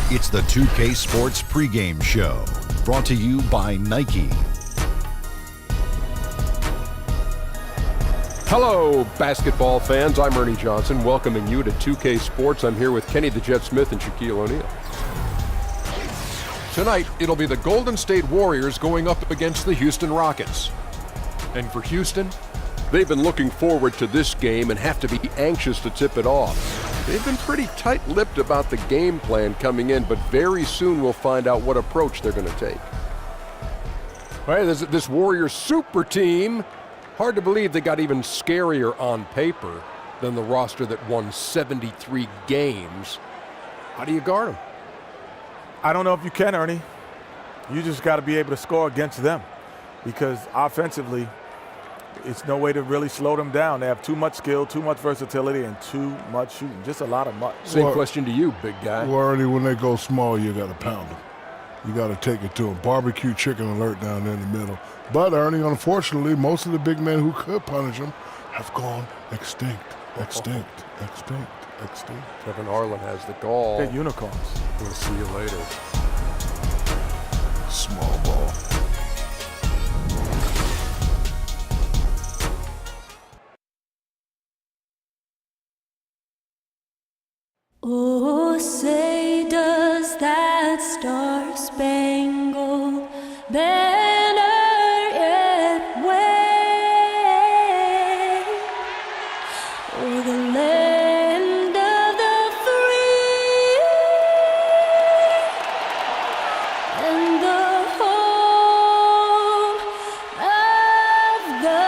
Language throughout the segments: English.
It's the 2K Sports pregame show, brought to you by Nike. Hello, basketball fans. I'm Ernie Johnson, welcoming you to 2K Sports. I'm here with Kenny the Jet Smith and Shaquille O'Neal. Tonight, it'll be the Golden State Warriors going up against the Houston Rockets. And for Houston, they've been looking forward to this game and have to be anxious to tip it off. They've been pretty tight-lipped about the game plan coming in, but very soon we'll find out what approach they're going to take. All right, this Warriors super team. Hard to believe they got even scarier on paper than the roster that won 73 games. How do you guard them? I don't know if you can, Ernie. You just got to be able to score against them, because offensively, it's no way to really slow them down. They have too much skill, too much versatility, and too much shooting. Just a lot of much. Same question to you, big guy. Well, Ernie, when they go small, you got to pound them. You got to take it to them. Barbecue chicken alert down there in the middle. But, Ernie, unfortunately, most of the big men who could punish them have gone extinct. Kevin Harlan has the call. They're unicorns. We'll see you later. Small ball. Oh, say does that star-spangled banner yet wave o'er the land of the free and the home of the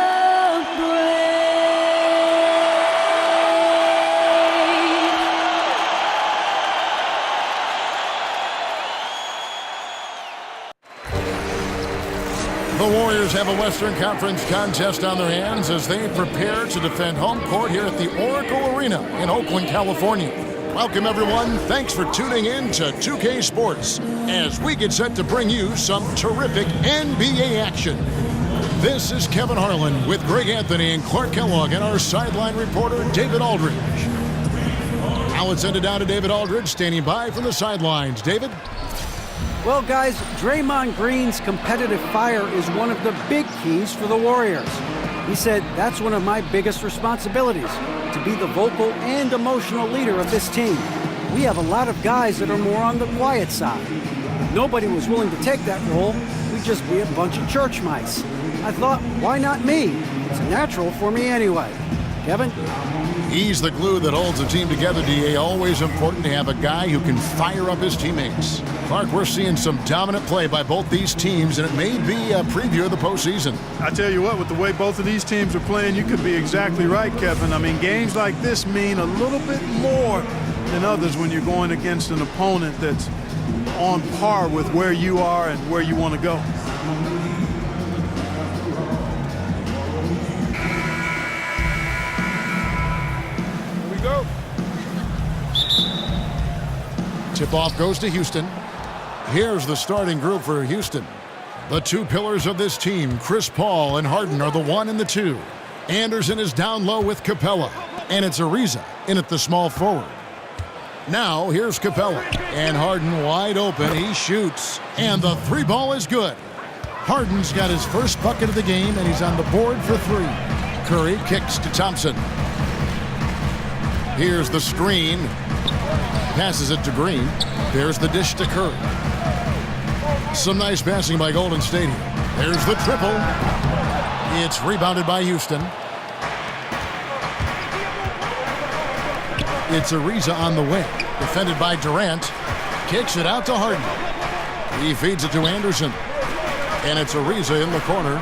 The Warriors have a Western Conference contest on their hands as they prepare to defend home court here at the Oracle Arena in Oakland, California. Welcome, everyone. Thanks for tuning in to 2K Sports as we get set to bring you some terrific NBA action. This is Kevin Harlan with Greg Anthony and Clark Kellogg and our sideline reporter, David Aldridge. Now let's send it down to David Aldridge, standing by from the sidelines. David? Well, guys, Draymond Green's competitive fire is one of the big keys for the Warriors. He said, that's one of my biggest responsibilities, to be the vocal and emotional leader of this team. We have a lot of guys that are more on the quiet side. If nobody was willing to take that role, we'd just be a bunch of church mice. I thought, why not me? It's natural for me anyway. Kevin? He's the glue that holds the team together, D.A. Always important to have a guy who can fire up his teammates. Clark, we're seeing some dominant play by both these teams, and it may be a preview of the postseason. I tell you what, with the way both of these teams are playing, you could be exactly right, Kevin. I mean, games like this mean a little bit more than others when you're going against an opponent that's on par with where you are and where you want to go. Tip-off goes to Houston. Here's the starting group for Houston. The two pillars of this team, Chris Paul and Harden, are the 1 and the 2. Anderson is down low with Capella, and it's Ariza in at the small forward. Now here's Capella, and Harden wide open. He shoots, and the 3 ball is good. Harden's got his first bucket of the game, and he's on the board for 3. Curry kicks to Thompson. Here's the screen. Passes it to Green. There's the dish to Curry. Some nice passing by Golden State. There's the triple. It's rebounded by Houston. It's Ariza on the wing. Defended by Durant. Kicks it out to Harden. He feeds it to Anderson. And it's Ariza in the corner.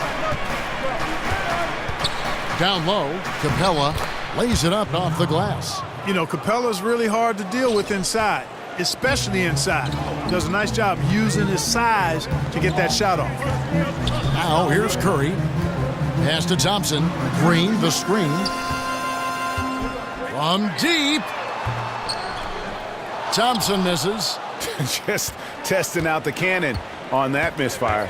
Down low, Capella lays it up off the glass. You know, Capella's really hard to deal with inside, especially inside. Does a nice job using his size to get that shot off. Now here's Curry. Pass to Thompson. Green, the screen. From deep. Thompson misses. Just testing out the cannon on that misfire.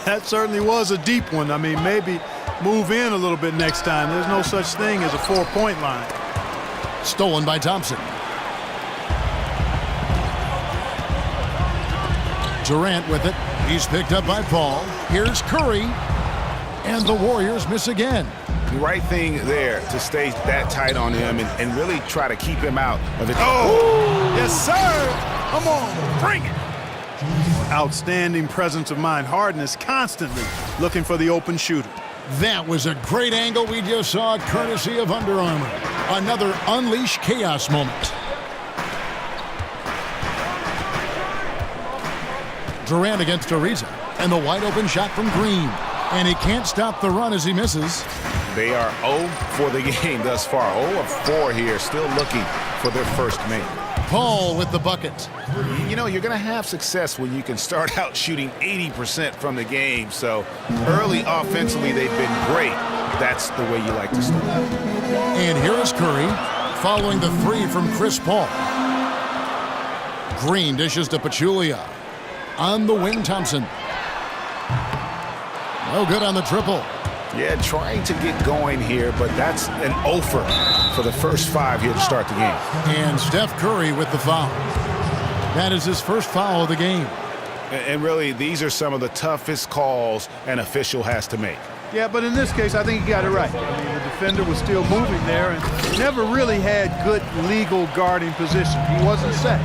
That certainly was a deep one. I mean, maybe move in a little bit next time. There's no such thing as a 4-point line. Stolen by Thompson. Durant with it. He's picked up by Paul. Here's Curry. And the Warriors miss again. The right thing there to stay that tight on him and really try to keep him out of it. Oh, yes, sir. Come on, bring it. Outstanding presence of mind. Harden is constantly looking for the open shooter. That was a great angle we just saw, courtesy of Under Armour. Another Unleash Chaos moment. Durant against Ariza. And the wide open shot from Green. And he can't stop the run as he misses. They are 0 for the game thus far. 0 of 4 here, still looking for their first make. Paul with the bucket. You know, you're going to have success when you can start out shooting 80% from the game. So early offensively, they've been great. That's the way you like to start. And here is Curry following the three from Chris Paul. Green dishes to Pachulia. On the wing, Thompson. No good on the triple. Yeah, trying to get going here, but that's an offer for the first 5 here to start the game. And Steph Curry with the foul. That is his first foul of the game. And really, these are some of the toughest calls an official has to make. Yeah, but in this case, I think he got it right. I mean, the defender was still moving there and never really had good legal guarding position. He wasn't set.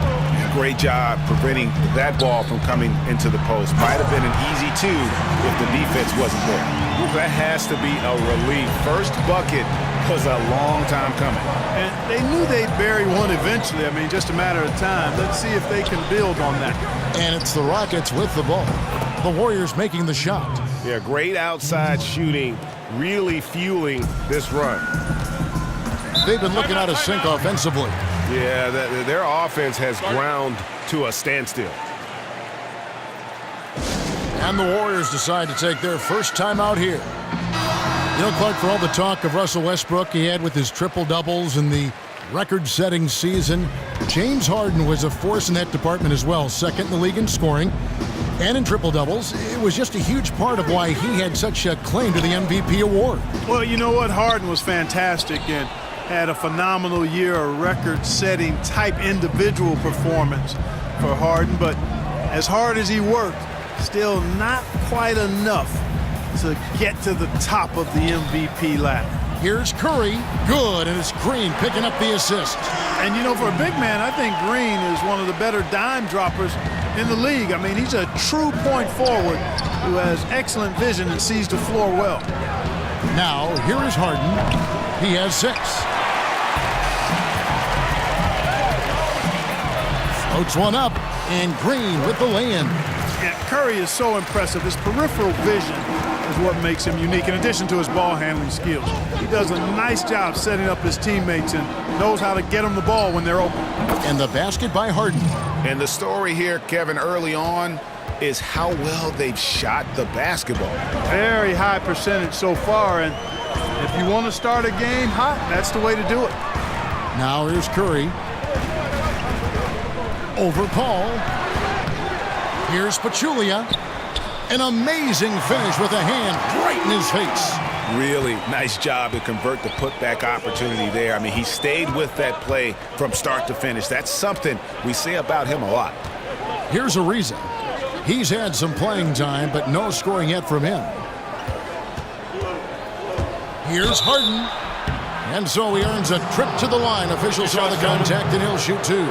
Great job preventing that ball from coming into the post. Might have been an easy 2 if the defense wasn't there. That has to be a relief. First bucket was a long time coming. And they knew they'd bury one eventually. I mean, just a matter of time. Let's see if they can build on that. And it's the Rockets with the ball. The Warriors making the shot. Yeah, great outside shooting, really fueling this run. They've been looking out of sync offensively. Yeah, their offense has ground to a standstill. And the Warriors decide to take their first time out here. You know, Clark, for all the talk of Russell Westbrook he had with his triple-doubles and the record-setting season, James Harden was a force in that department as well. Second in the league in scoring and in triple-doubles. It was just a huge part of why he had such a claim to the MVP award. Well, you know what? Harden was fantastic and had a phenomenal year, a record-setting type individual performance for Harden. But as hard as he worked, still not quite enough to get to the top of the MVP ladder. Here's Curry. Good, and it's Green picking up the assist. And, you know, for a big man, I think Green is one of the better dime droppers in the league. I mean, he's a true point forward who has excellent vision and sees the floor well. Now, here is Harden. He has 6. Floats one up, and Green with the lay-in. Yeah, Curry is so impressive. His peripheral vision is what makes him unique, in addition to his ball handling skills. He does a nice job setting up his teammates and knows how to get them the ball when they're open. And the basket by Harden. And the story here, Kevin, early on is how well they've shot the basketball. Very high percentage so far, and if you want to start a game hot, that's the way to do it. Now here's Curry. Over Paul. Here's Pachulia. An amazing finish with a hand right in his face. Really nice job to convert the putback opportunity there. I mean, he stayed with that play from start to finish. That's something we say about him a lot. Here's Ariza. He's had some playing time, but no scoring yet from him. Here's Harden. And so he earns a trip to the line. Officials saw the contact, and he'll shoot 2.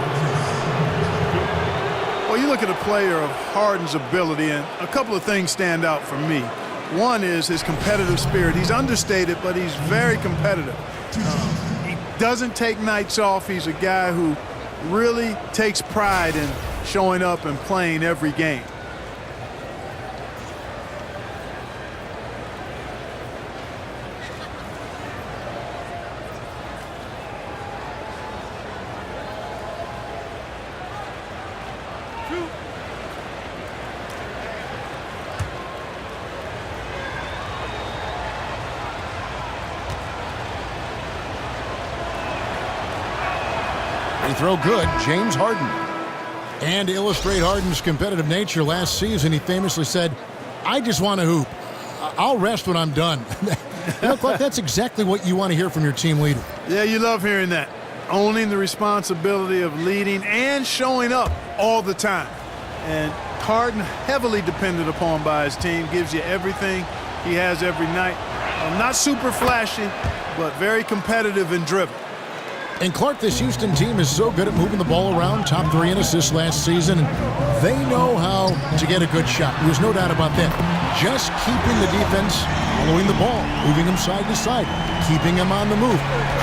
Well, you look at a player of Harden's ability, and a couple of things stand out for me. One is his competitive spirit. He's understated, but he's very competitive. He doesn't take nights off. He's a guy who really takes pride in showing up and playing every game. They throw good, James Harden. And to illustrate Harden's competitive nature, last season he famously said, "I just want to hoop. I'll rest when I'm done." You know, Clark, that's exactly what you want to hear from your team leader. Yeah, you love hearing that. Owning the responsibility of leading and showing up all the time. And Harden, heavily depended upon by his team, gives you everything he has every night. Not super flashy, but very competitive and driven. And Clark, this Houston team is so good at moving the ball around, top 3 in assists last season. And they know how to get a good shot. There's no doubt about that. Just keeping the defense following the ball, moving them side to side, keeping them on the move.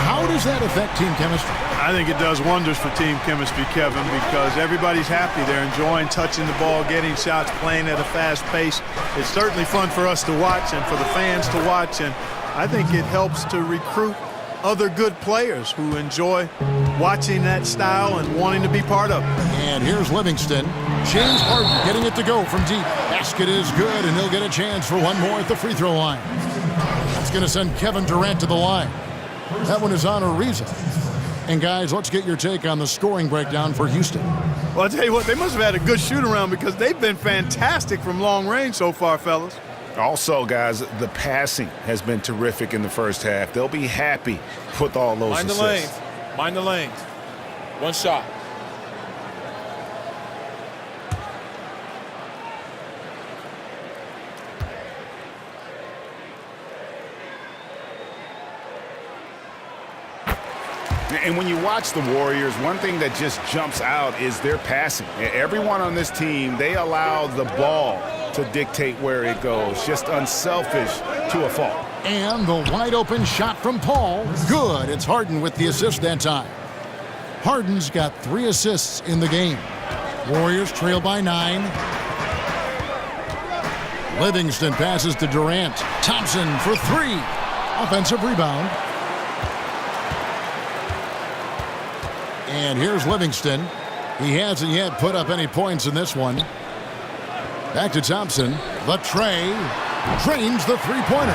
How does that affect team chemistry? I think it does wonders for team chemistry, Kevin, because everybody's happy. They're enjoying touching the ball, getting shots, playing at a fast pace. It's certainly fun for us to watch and for the fans to watch. And I think it helps to recruit other good players who enjoy watching that style and wanting to be part of it. And here's Livingston. James Harden getting it to go from deep. Basket is good, and he'll get a chance for one more at the free throw line. That's going to send Kevin Durant to the line. That one is on Ariza. And guys, let's get your take on the scoring breakdown for Houston. Well, I'll tell you what, they must have had a good shoot-around because they've been fantastic from long range so far, fellas. Also, guys, the passing has been terrific in the first half. They'll be happy with all those assists. Mind the lanes. Mind the lanes. One shot. And when you watch the Warriors, one thing that just jumps out is their passing. Everyone on this team, they allow the ball to dictate where it goes. Just unselfish to a fault. And the wide open shot from Paul. Good. It's Harden with the assist that time. Harden's got 3 assists in the game. Warriors trail by 9. Livingston passes to Durant. Thompson for 3. Offensive rebound. And here's Livingston. He hasn't yet put up any points in this one. Back to Thompson. The tray drains the three-pointer.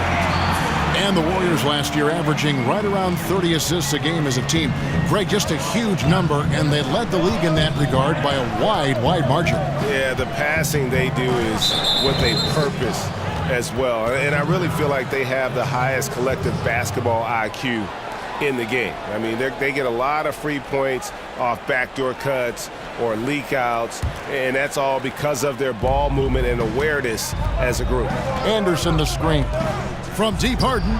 And the Warriors last year averaging right around 30 assists a game as a team. Greg, just a huge number, and they led the league in that regard by a wide margin. Yeah, the passing they do is what they purpose as well. And I really feel like they have the highest collective basketball IQ in the game. I mean, they get a lot of free points off backdoor cuts or leak outs, and that's all because of their ball movement and awareness as a group. Anderson the screen. From deep, Harden.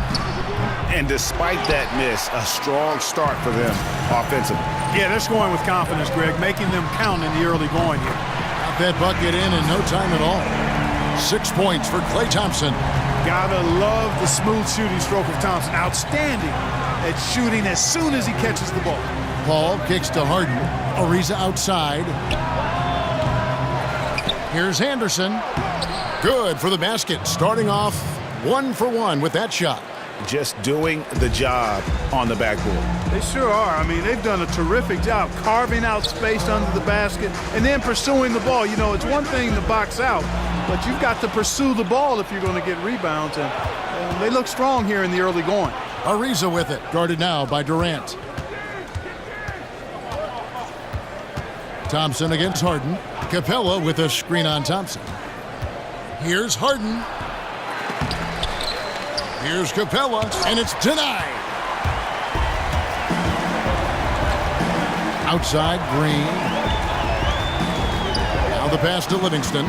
And despite that miss, a strong start for them offensively. Yeah, they're scoring with confidence, Greg, making them count in the early going here. Got that bucket in no time at all. 6 points for Klay Thompson. Gotta love the smooth shooting stroke of Thompson. Outstanding at shooting as soon as he catches the ball. Paul kicks to Harden. Ariza outside. Here's Anderson. Good for the basket. Starting off 1 for 1 with that shot. Just doing the job on the backboard. They sure are. I mean, they've done a terrific job carving out space under the basket and then pursuing the ball. You know, it's one thing to box out, but you've got to pursue the ball if you're going to get rebounds. And they look strong here in the early going. Ariza with it, guarded now by Durant. Thompson against Harden. Capella with a screen on Thompson. Here's Harden. Here's Capella, and it's denied. Outside, Green. Now the pass to Livingston.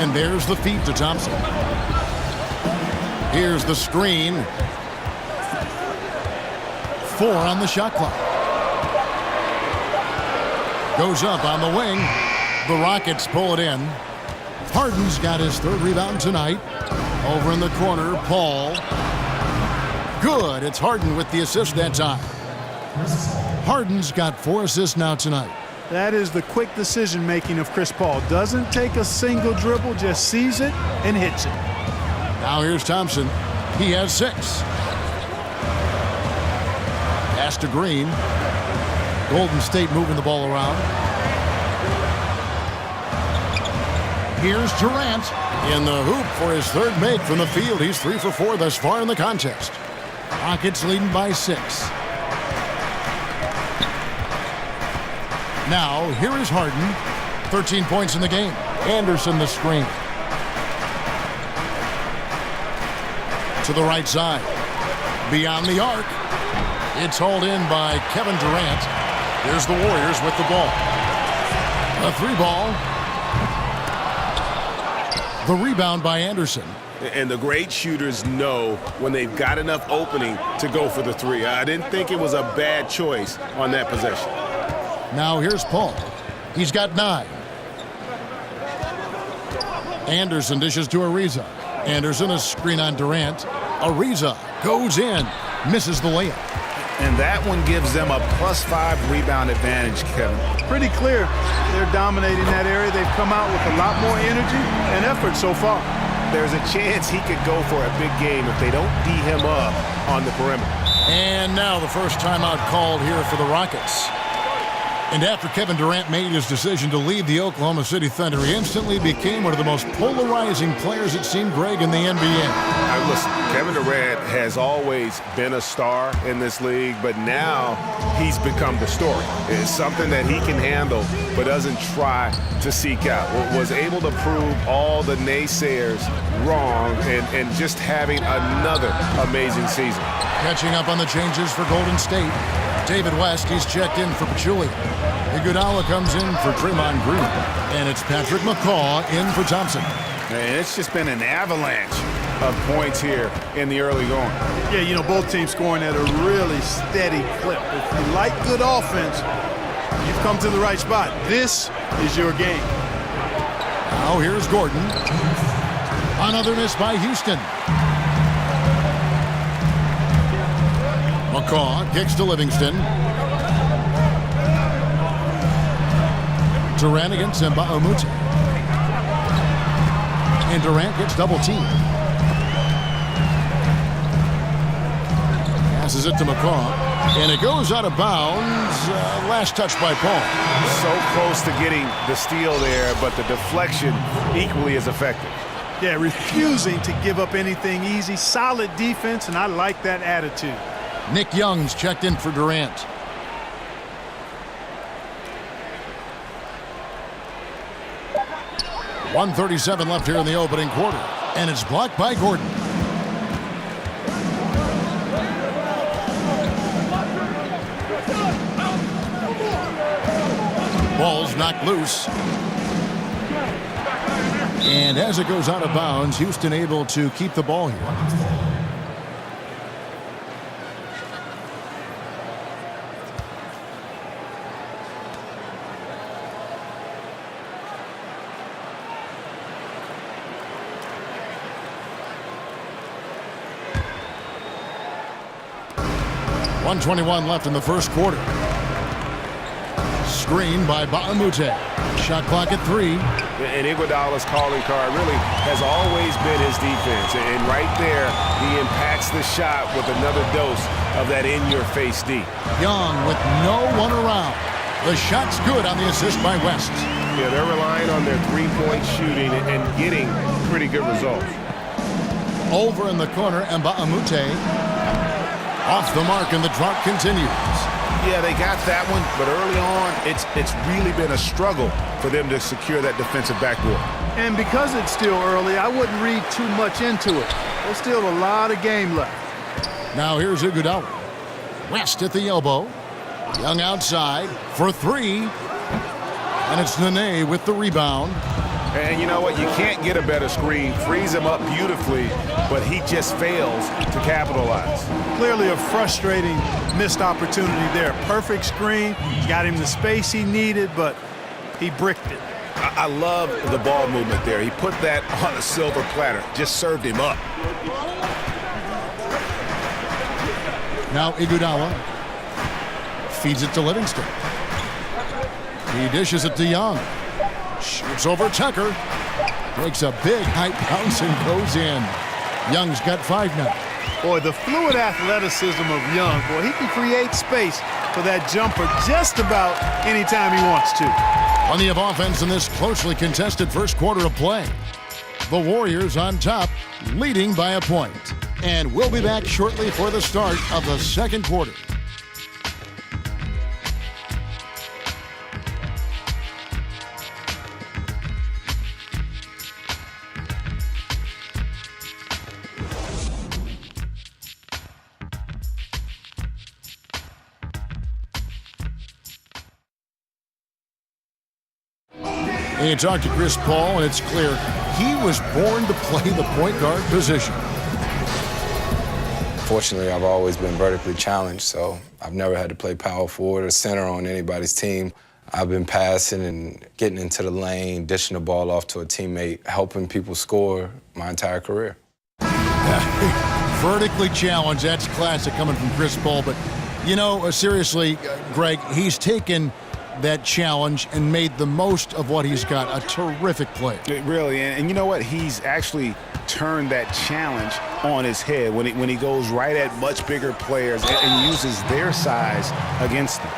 And there's the feed to Thompson. Here's the screen. 4 on the shot clock. Goes up on the wing. The Rockets pull it in. Harden's got his 3rd rebound tonight. Over in the corner, Paul. Good. It's Harden with the assist that time. Harden's got 4 assists now tonight. That is the quick decision-making of Chris Paul. Doesn't take a single dribble, just sees it and hits it. Now here's Thompson. He has 6. Pass to Green. Golden State moving the ball around. Here's Durant in the hoop for his 3rd make from the field. He's 3 for 4 thus far in the contest. Rockets leading by 6. Now, here is Harden. 13 points in the game. Anderson the screen. To the right side. Beyond the arc. It's hauled in by Kevin Durant. Here's the Warriors with the ball. A 3-ball. The rebound by Anderson. And the great shooters know when they've got enough opening to go for the 3. I didn't think it was a bad choice on that possession. Now here's Paul. He's got 9. Anderson dishes to Ariza. Anderson, a screen on Durant. Ariza goes in, misses the layup. And that one gives them a +5 rebound advantage, Kevin. Pretty clear they're dominating that area. They've come out with a lot more energy and effort so far. There's a chance he could go for a big game if they don't D him up on the perimeter. And now the first timeout called here for the Rockets. And after Kevin Durant made his decision to leave the Oklahoma City Thunder, he instantly became one of the most polarizing players, it seemed, Greg, in the NBA. Listen, Kevin Durant has always been a star in this league, but now he's become the story. It's something that he can handle, but doesn't try to seek out. Was able to prove all the naysayers wrong and just having another amazing season. Catching up on the changes for Golden State. David West, he's checked in for Pachulia. Iguodala comes in for Draymond Green. And it's Patrick McCaw in for Thompson. And it's just been an avalanche of points here in the early going. Yeah, you know, both teams scoring at a really steady clip. If you like good offense, you've come to the right spot. This is your game. Now here's Gordon. Another miss by Houston. McCaw kicks to Livingston. Durant against Mbah-a-Moute. And Durant gets double teamed. Passes it to McCaw. And it goes out of bounds. Last touch by Paul. So close to getting the steal there, but the deflection equally as effective. Yeah, refusing to give up anything easy. Solid defense, and I like that attitude. Nick Young's checked in for Durant. .137 left here in the opening quarter. And it's blocked by Gordon. Ball's knocked loose. And as it goes out of bounds, Houston able to keep the ball here. .121 left in the first quarter. Screen by Mbah-a-Moute. Shot clock at 3. And Iguodala's calling card really has always been his defense. And right there, he impacts the shot with another dose of that in-your-face D. Young with no one around. The shot's good on the assist by West. Yeah, they're relying on their three-point shooting and getting pretty good results. Over in the corner, Mbah-a-Moute. Off the mark, and the drought continues. Yeah, they got that one, but early on, it's really been a struggle for them to secure that defensive backboard. And because it's still early, I wouldn't read too much into it. There's still a lot of game left. Now here's Iguodala. West at the elbow. Young outside for 3. And it's Nene with the rebound. And you know what? You can't get a better screen. Frees him up beautifully, but he just fails to capitalize. Clearly a frustrating missed opportunity there. Perfect screen, got him the space he needed, but he bricked it. I love the ball movement there. He put that on a silver platter. Just served him up. Now Iguodala feeds it to Livingston. He dishes it to Young. Shoots over Tucker. Takes a big height bounce and goes in. Young's got 5 now. Boy, the fluid athleticism of Young, boy, he can create space for that jumper just about anytime he wants to. Plenty of offense in this closely contested first quarter of play. The Warriors on top, leading by a point. And we'll be back shortly for the start of the second quarter. And you talk to Chris Paul, and it's clear he was born to play the point guard position. Fortunately, I've always been vertically challenged, so I've never had to play power forward or center on anybody's team. I've been passing and getting into the lane, dishing the ball off to a teammate, helping people score my entire career. Vertically challenged, that's classic coming from Chris Paul. But, you know, seriously, Greg, he's taken that challenge and made the most of what he's got. A terrific play. Really, and you know what? He's actually turned that challenge on his head when he goes right at much bigger players and uses their size against them.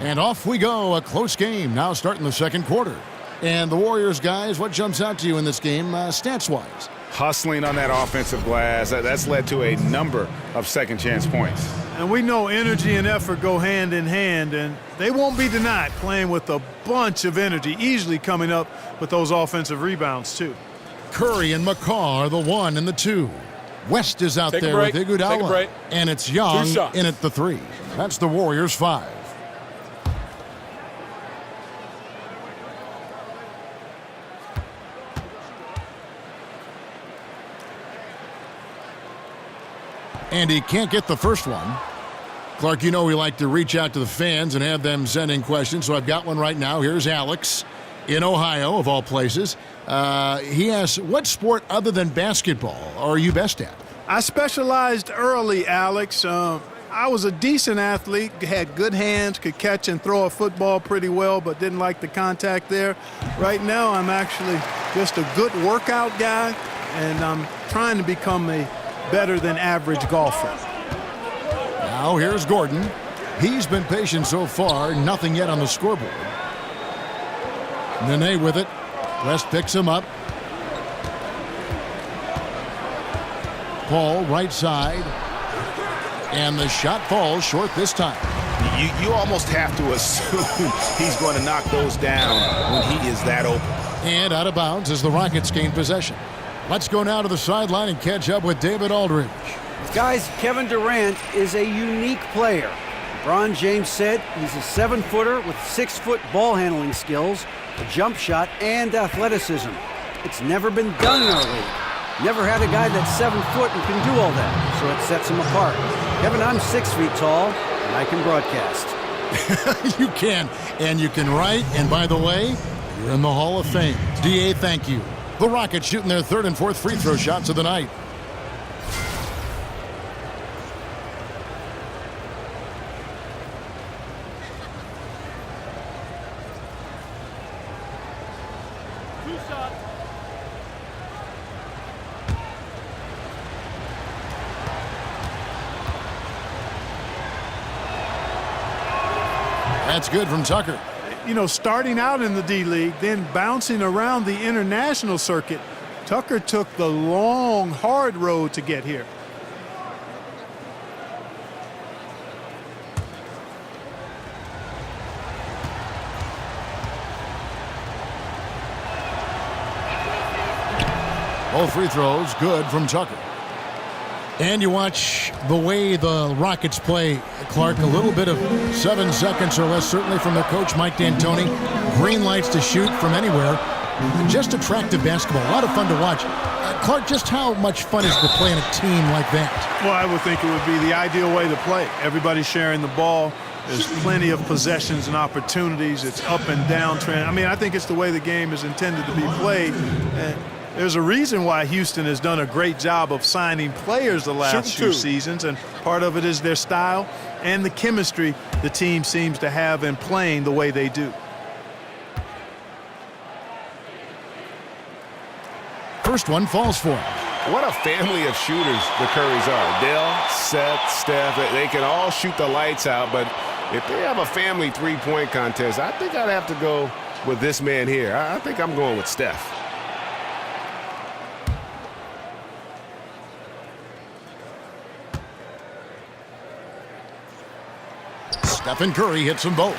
And off we go, a close game now starting the second quarter. And the Warriors, guys, what jumps out to you in this game stats-wise? Hustling on that offensive glass, that's led to a number of second-chance points. And we know energy and effort go hand in hand, and they won't be denied playing with a bunch of energy, easily coming up with those offensive rebounds, too. Curry and McCaw are the 1 and the 2. West is out there with Iguodala. And it's Young in at the 3. That's the Warriors' 5. And he can't get the first one. Clark, you know we like to reach out to the fans and have them send in questions, so I've got one right now. Here's Alex in Ohio, of all places. He asks, what sport other than basketball are you best at? I specialized early, Alex. I was a decent athlete, had good hands, could catch and throw a football pretty well, but didn't like the contact there. Right now, I'm actually just a good workout guy, and I'm trying to become a better than average golfer. Now here's Gordon. He's been patient so far, nothing yet on the scoreboard. Nene with it. West picks him up. Paul right side. And the shot falls short this time. You almost have to assume he's going to knock those down when he is that open. And out of bounds as the Rockets gain possession. Let's go now to the sideline and catch up with David Aldridge. Guys, Kevin Durant is a unique player. LeBron James said he's a 7-footer with 6-foot ball handling skills, a jump shot, and athleticism. It's never been done in our league. Never had a guy that's 7 foot and can do all that, so it sets him apart. Kevin, I'm 6 feet tall, and I can broadcast. You can, and you can write, and by the way, you're in the Hall of Fame. DA, thank you. The Rockets shooting their 3rd and 4th free throw shots of the night. That's good from Tucker. You know, starting out in the D-League, then bouncing around the international circuit, Tucker took the long, hard road to get here. Both free throws good from Tucker. And you watch the way the Rockets play, Clark, a little bit of 7 seconds or less, certainly from their coach, Mike D'Antoni. Green lights to shoot from anywhere. Just attractive basketball. A lot of fun to watch. Clark, just how much fun is to play in a team like that? Well, I would think it would be the ideal way to play. Everybody sharing the ball. There's plenty of possessions and opportunities. It's up and down trend. I mean, I think it's the way the game is intended to be played. There's a reason why Houston has done a great job of signing players the last few seasons, and part of it is their style and the chemistry the team seems to have in playing the way they do. First one falls for him. What a family of shooters the Currys are. Dell, Seth, Steph, they can all shoot the lights out, but if they have a family three-point contest, I think I'd have to go with this man here. I think I'm going with Steph. Stephen Curry hits them both.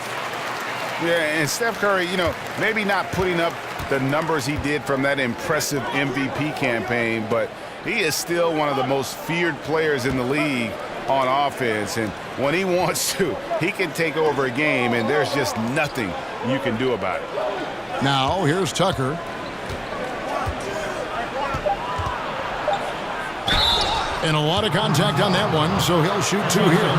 Yeah, and Steph Curry, you know, maybe not putting up the numbers he did from that impressive MVP campaign, but he is still one of the most feared players in the league on offense. And when he wants to, he can take over a game, and there's just nothing you can do about it. Now, here's Tucker. And a lot of contact on that one, so he'll shoot 2 here.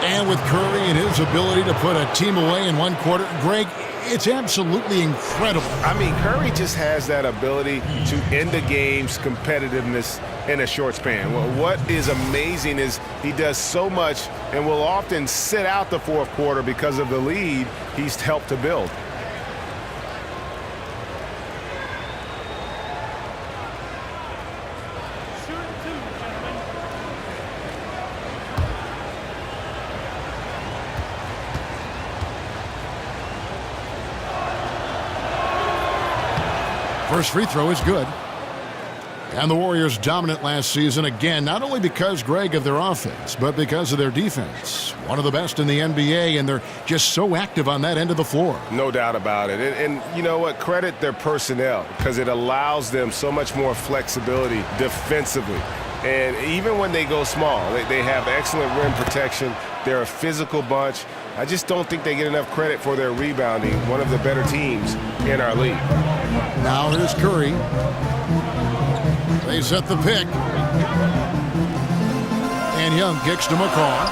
And with Curry and his ability to put a team away in 1 quarter, Greg, it's absolutely incredible. I mean, Curry just has that ability to end the game's competitiveness in a short span. What is amazing is he does so much and will often sit out the 4th quarter because of the lead he's helped to build. First free throw is good. And the Warriors dominant last season again, not only because, Greg, of their offense, but because of their defense. One of the best in the NBA, and they're just so active on that end of the floor. No doubt about it. And you know what? Credit their personnel, because it allows them so much more flexibility defensively. And even when they go small, they have excellent rim protection. They're a physical bunch. I just don't think they get enough credit for their rebounding. One of the better teams in our league. Now here's Curry. They set the pick. And Young kicks to McCaw.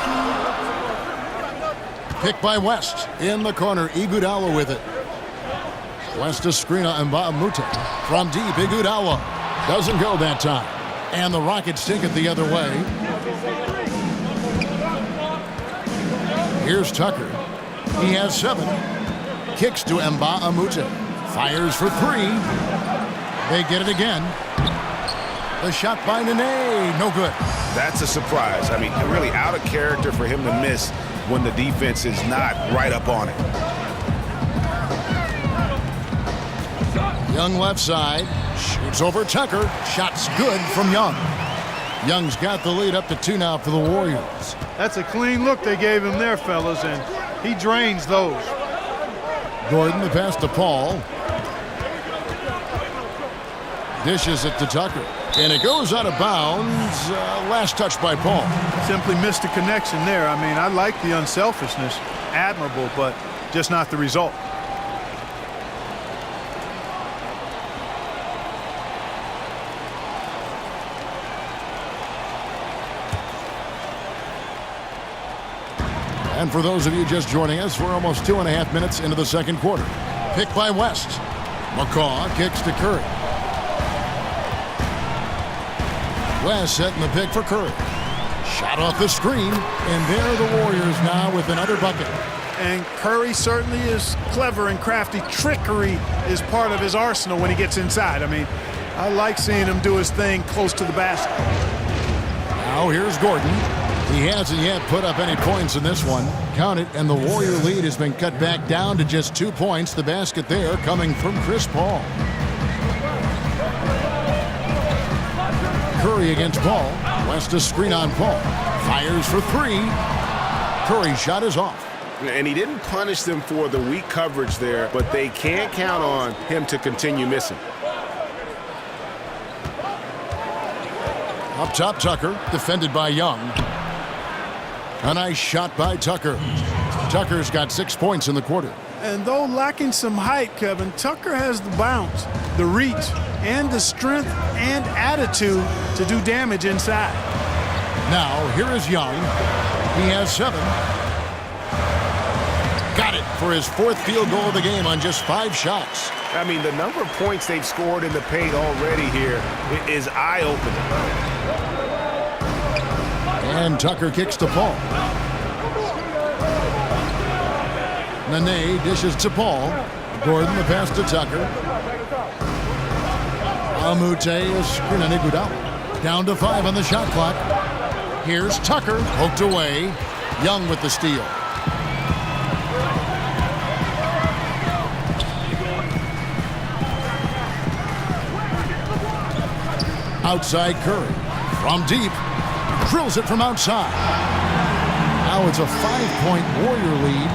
Pick by West. In the corner, Iguodala with it. West to screen on Mbamute. From deep, Iguodala. Doesn't go that time. And the Rockets take it the other way. Here's Tucker. He has 7. Kicks to Mbamute. Fires for 3. They get it again. The shot by Nene. No good. That's a surprise. I mean, really out of character for him to miss when the defense is not right up on it. Young left side. Shoots over Tucker. Shot's good from Young. Young's got the lead up to 2 now for the Warriors. That's a clean look they gave him there, fellas, and he drains those. Gordon, the pass to Paul. Dishes it to Tucker. And it goes out of bounds. Last touch by Paul. Simply missed a connection there. I mean, I like the unselfishness. Admirable, but just not the result. And for those of you just joining us, we're almost 2.5 minutes into the 2nd quarter. Pick by West. McCaw kicks to Curry. West setting the pick for Curry. Shot off the screen, and there are the Warriors now with another bucket. And Curry certainly is clever and crafty. Trickery is part of his arsenal when he gets inside. I mean, I like seeing him do his thing close to the basket. Now here's Gordon. He hasn't yet put up any points in this one. Count it, and the Warrior lead has been cut back down to just 2 points. The basket there coming from Chris Paul. Curry against Paul. West to screen on Paul. Fires for 3. Curry's shot is off. And he didn't punish them for the weak coverage there, but they can't count on him to continue missing. Up top, Tucker, defended by Young. A nice shot by Tucker. Tucker's got 6 points in the quarter. And though lacking some height, Kevin, Tucker has the bounce, the reach, and the strength and attitude to do damage inside. Now, here is Young. He has 7. Got it for his 4th field goal of the game on just 5 shots. I mean, the number of points they've scored in the paint already here is eye-opening. And Tucker kicks to Paul. Nene dishes to Paul. Gordon the pass to Tucker. Mbamute is screening Iguodala. Down to 5 on the shot clock. Here's Tucker, poked away. Young with the steal. Outside Curry. From deep. Drills it from outside. Now it's a 5-point Warrior lead.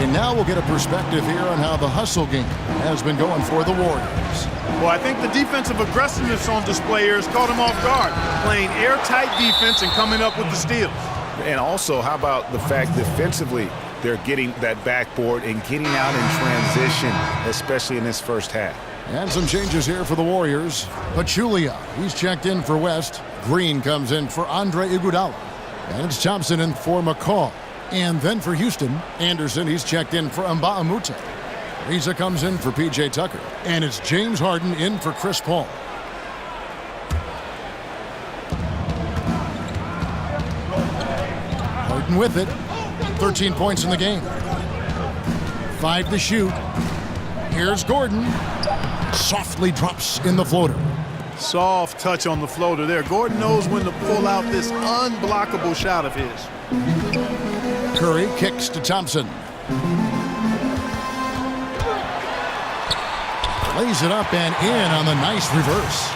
And now we'll get a perspective here on how the hustle game has been going for the Warriors. Well, I think the defensive aggressiveness on display here has caught him off guard, playing airtight defense and coming up with the steals. And also, how about the fact defensively, they're getting that backboard and getting out in transition, especially in this first half. And some changes here for the Warriors. Pachulia, he's checked in for West. Green comes in for Andre Iguodala. And it's Thompson in for McCall. And then for Houston, Anderson, he's checked in for Mbah a Moute. Ariza comes in for P.J. Tucker. And it's James Harden in for Chris Paul. Harden with it. 13 points in the game. 5 to shoot. Here's Gordon. Softly drops in the floater. Soft touch on the floater there. Gordon knows when to pull out this unblockable shot of his. Curry kicks to Thompson. Lays it up and in on the nice reverse.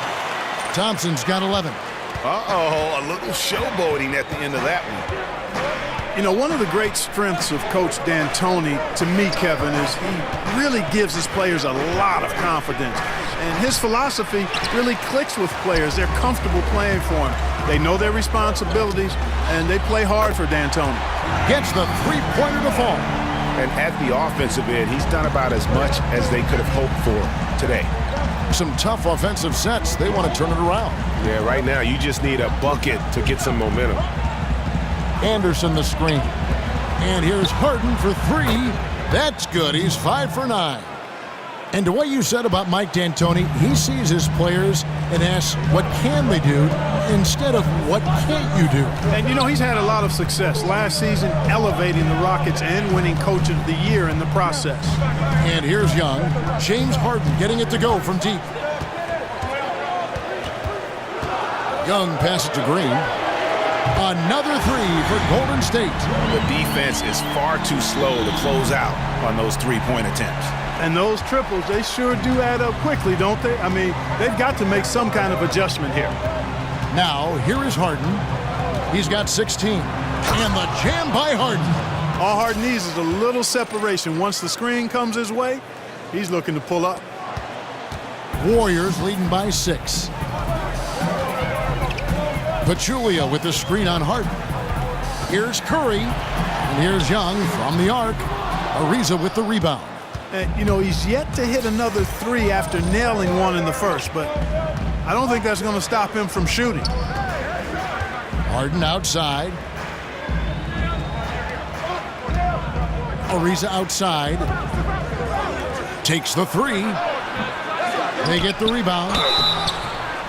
Thompson's got 11. Uh-oh, a little showboating at the end of that one. You know, one of the great strengths of Coach D'Antoni, to me, Kevin, is he really gives his players a lot of confidence. And his philosophy really clicks with players. They're comfortable playing for him. They know their responsibilities, and they play hard for D'Antoni. Gets the three-pointer to fall. And at the offensive end, he's done about as much as they could have hoped for today. Some tough offensive sets. They want to turn it around. Yeah, right now you just need a bucket to get some momentum. Anderson the screen. And here's Harden for 3. That's good. He's 5 for 9. And to what you said about Mike D'Antoni, he sees his players and asks, what can they do instead of what can't you do? And, you know, he's had a lot of success last season elevating the Rockets and winning Coach of the Year in the process. And here's Young. James Harden getting it to go from deep. Young passes to Green. Another 3 for Golden State. The defense is far too slow to close out on those three-point attempts. And those triples, they sure do add up quickly, don't they? I mean, they've got to make some kind of adjustment here. Now, here is Harden. He's got 16. And the jam by Harden. All Harden needs is a little separation. Once the screen comes his way, he's looking to pull up. Warriors leading by 6. Pachulia with the screen on Harden. Here's Curry. And here's Young from the arc. Ariza with the rebound. And, you know, he's yet to hit another 3 after nailing one in the first, but I don't think that's going to stop him from shooting. Harden outside. Ariza outside. Takes the 3. They get the rebound.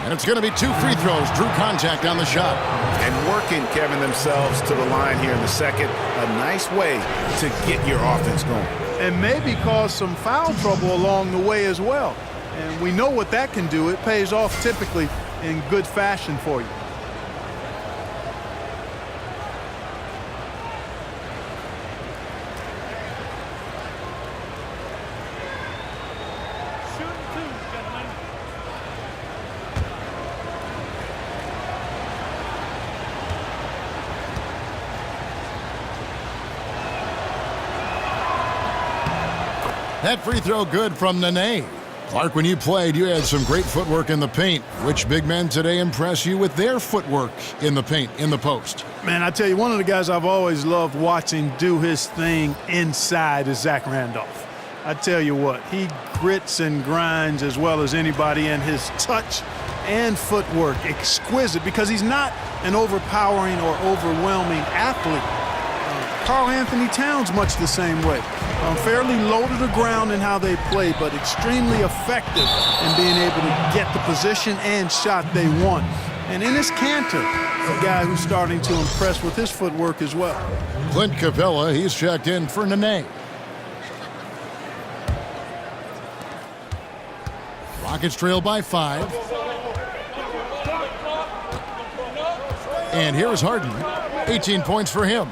And it's going to be 2 free throws. Drew contact on the shot. And working, Kevin, themselves to the line here in the second. A nice way to get your offense going. And maybe cause some foul trouble along the way as well. And we know what that can do. It pays off typically in good fashion for you. That free throw good from Nene. Clark, when you played, you had some great footwork in the paint. Which big men today impress you with their footwork in the paint, in the post? Man, I tell you, one of the guys I've always loved watching do his thing inside is Zach Randolph. I tell you what, he grits and grinds as well as anybody, and his touch and footwork exquisite because he's not an overpowering or overwhelming athlete. Karl Anthony Towns much the same way. Fairly low to the ground in how they play, but extremely effective in being able to get the position and shot they want. And Enes Kanter, a guy who's starting to impress with his footwork as well. Clint Capella, he's checked in for Nene. Rockets trail by 5. And here's Harden. 18 points for him.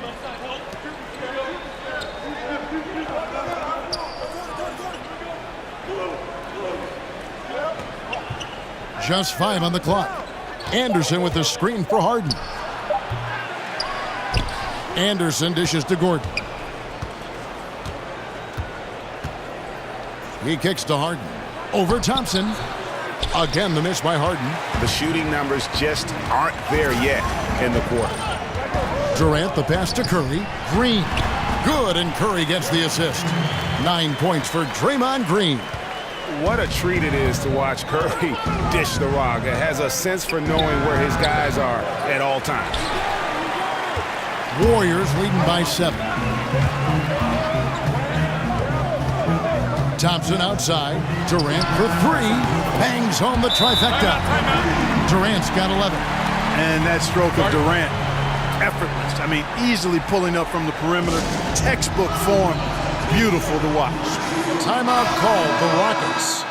Just 5 on the clock. Anderson with the screen for Harden. Anderson dishes to Gordon. He kicks to Harden. Over Thompson. Again, the miss by Harden. The shooting numbers just aren't there yet in the quarter. Durant, the pass to Curry. Green. Good, and Curry gets the assist. 9 points for Draymond Green. What a treat it is to watch Curry dish the rock. It has a sense for knowing where his guys are at all times. Warriors leading by 7. Thompson outside. Durant for 3. Bangs home the trifecta. Durant's got 11. And that stroke of Durant, effortless. I mean, easily pulling up from the perimeter. Textbook form. Beautiful to watch. Timeout called, the Rockets.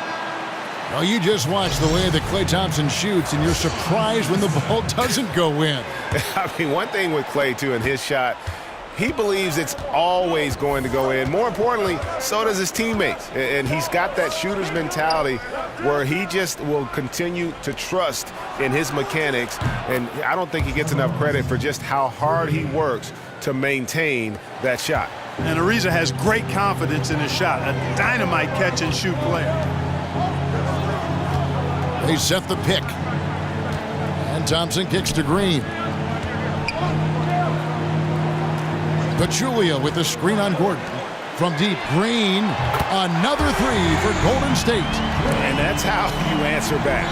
Well, you just watch the way that Klay Thompson shoots, and you're surprised when the ball doesn't go in. I mean, one thing with Klay, too, in his shot, he believes it's always going to go in. More importantly, so does his teammates. And he's got that shooter's mentality where he just will continue to trust in his mechanics. And I don't think he gets enough credit for just how hard he works to maintain that shot. And Ariza has great confidence in his shot. A dynamite catch-and-shoot player. They set the pick. And Thompson kicks to Green. Pachulia with the screen on Gordon. From deep, Green. Another 3 for Golden State. And that's how you answer back.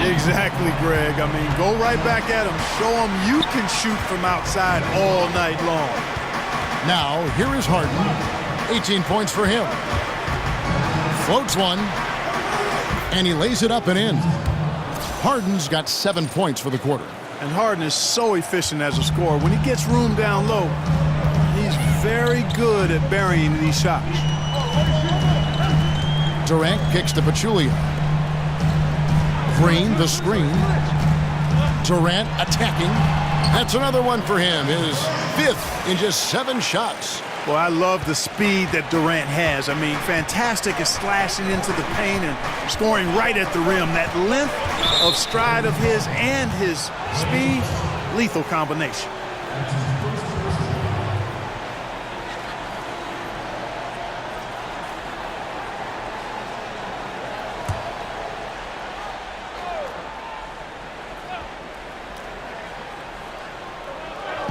Exactly, Greg. I mean, go right back at him. Show him you can shoot from outside all night long. Now, here is Harden. 18 points for him. Floats one. And he lays it up and in. Harden's got 7 points for the quarter. And Harden is so efficient as a scorer. When he gets room down low, he's very good at burying these shots. Durant kicks to Pachulia. Green, the screen. Durant attacking. That's another one for him. His 5th in just 7 shots. Well, I love the speed that Durant has. I mean, fantastic at slashing into the paint and scoring right at the rim. That length of stride of his and his speed, lethal combination.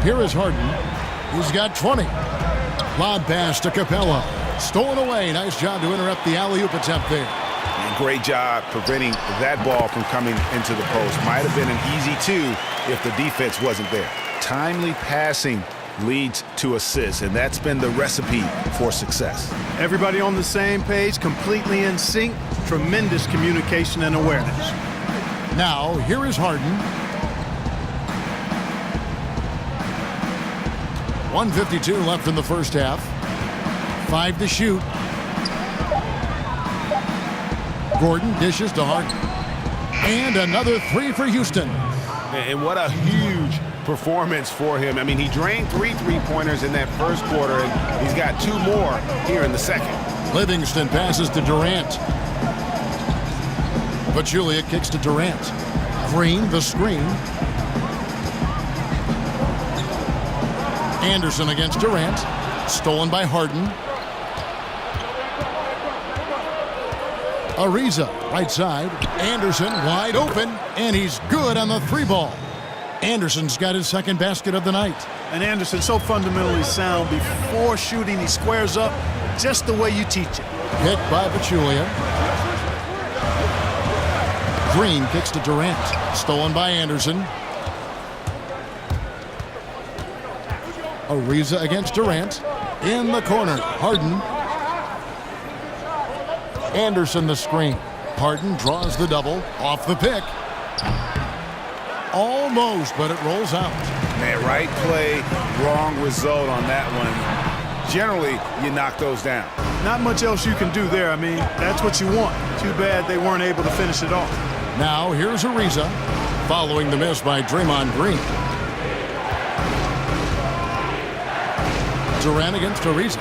Here is Harden. He's got 20. Lob pass to Capella. Stolen away. Nice job to interrupt the alley-oop attempt there. And great job preventing that ball from coming into the post. Might have been an easy 2 if the defense wasn't there. Timely passing leads to assists, and that's been the recipe for success. Everybody on the same page, completely in sync. Tremendous communication and awareness. Now, here is Harden. 1:52 left in the first half. 5 to shoot. Gordon dishes to Harden. And another 3 for Houston. And what a huge performance for him. I mean, he drained 3 3-pointers in that first quarter, and he's got 2 more here in the second. Livingston passes to Durant. Pachulia kicks to Durant. Green, the screen. Anderson against Durant. Stolen by Harden. Ariza, right side. Anderson wide open, and he's good on the 3-ball. Anderson's got his 2nd basket of the night. And Anderson so fundamentally sound. Before shooting, he squares up just the way you teach it. Hit by Pachulia. Green kicks to Durant. Stolen by Anderson. Ariza against Durant. In the corner, Harden. Anderson the screen. Harden draws the double. Off the pick. Almost, but it rolls out. Man, right play, wrong result on that one. Generally, you knock those down. Not much else you can do there. I mean, that's what you want. Too bad they weren't able to finish it off. Now, here's Ariza, following the miss by Draymond Green. Durant against Ariza.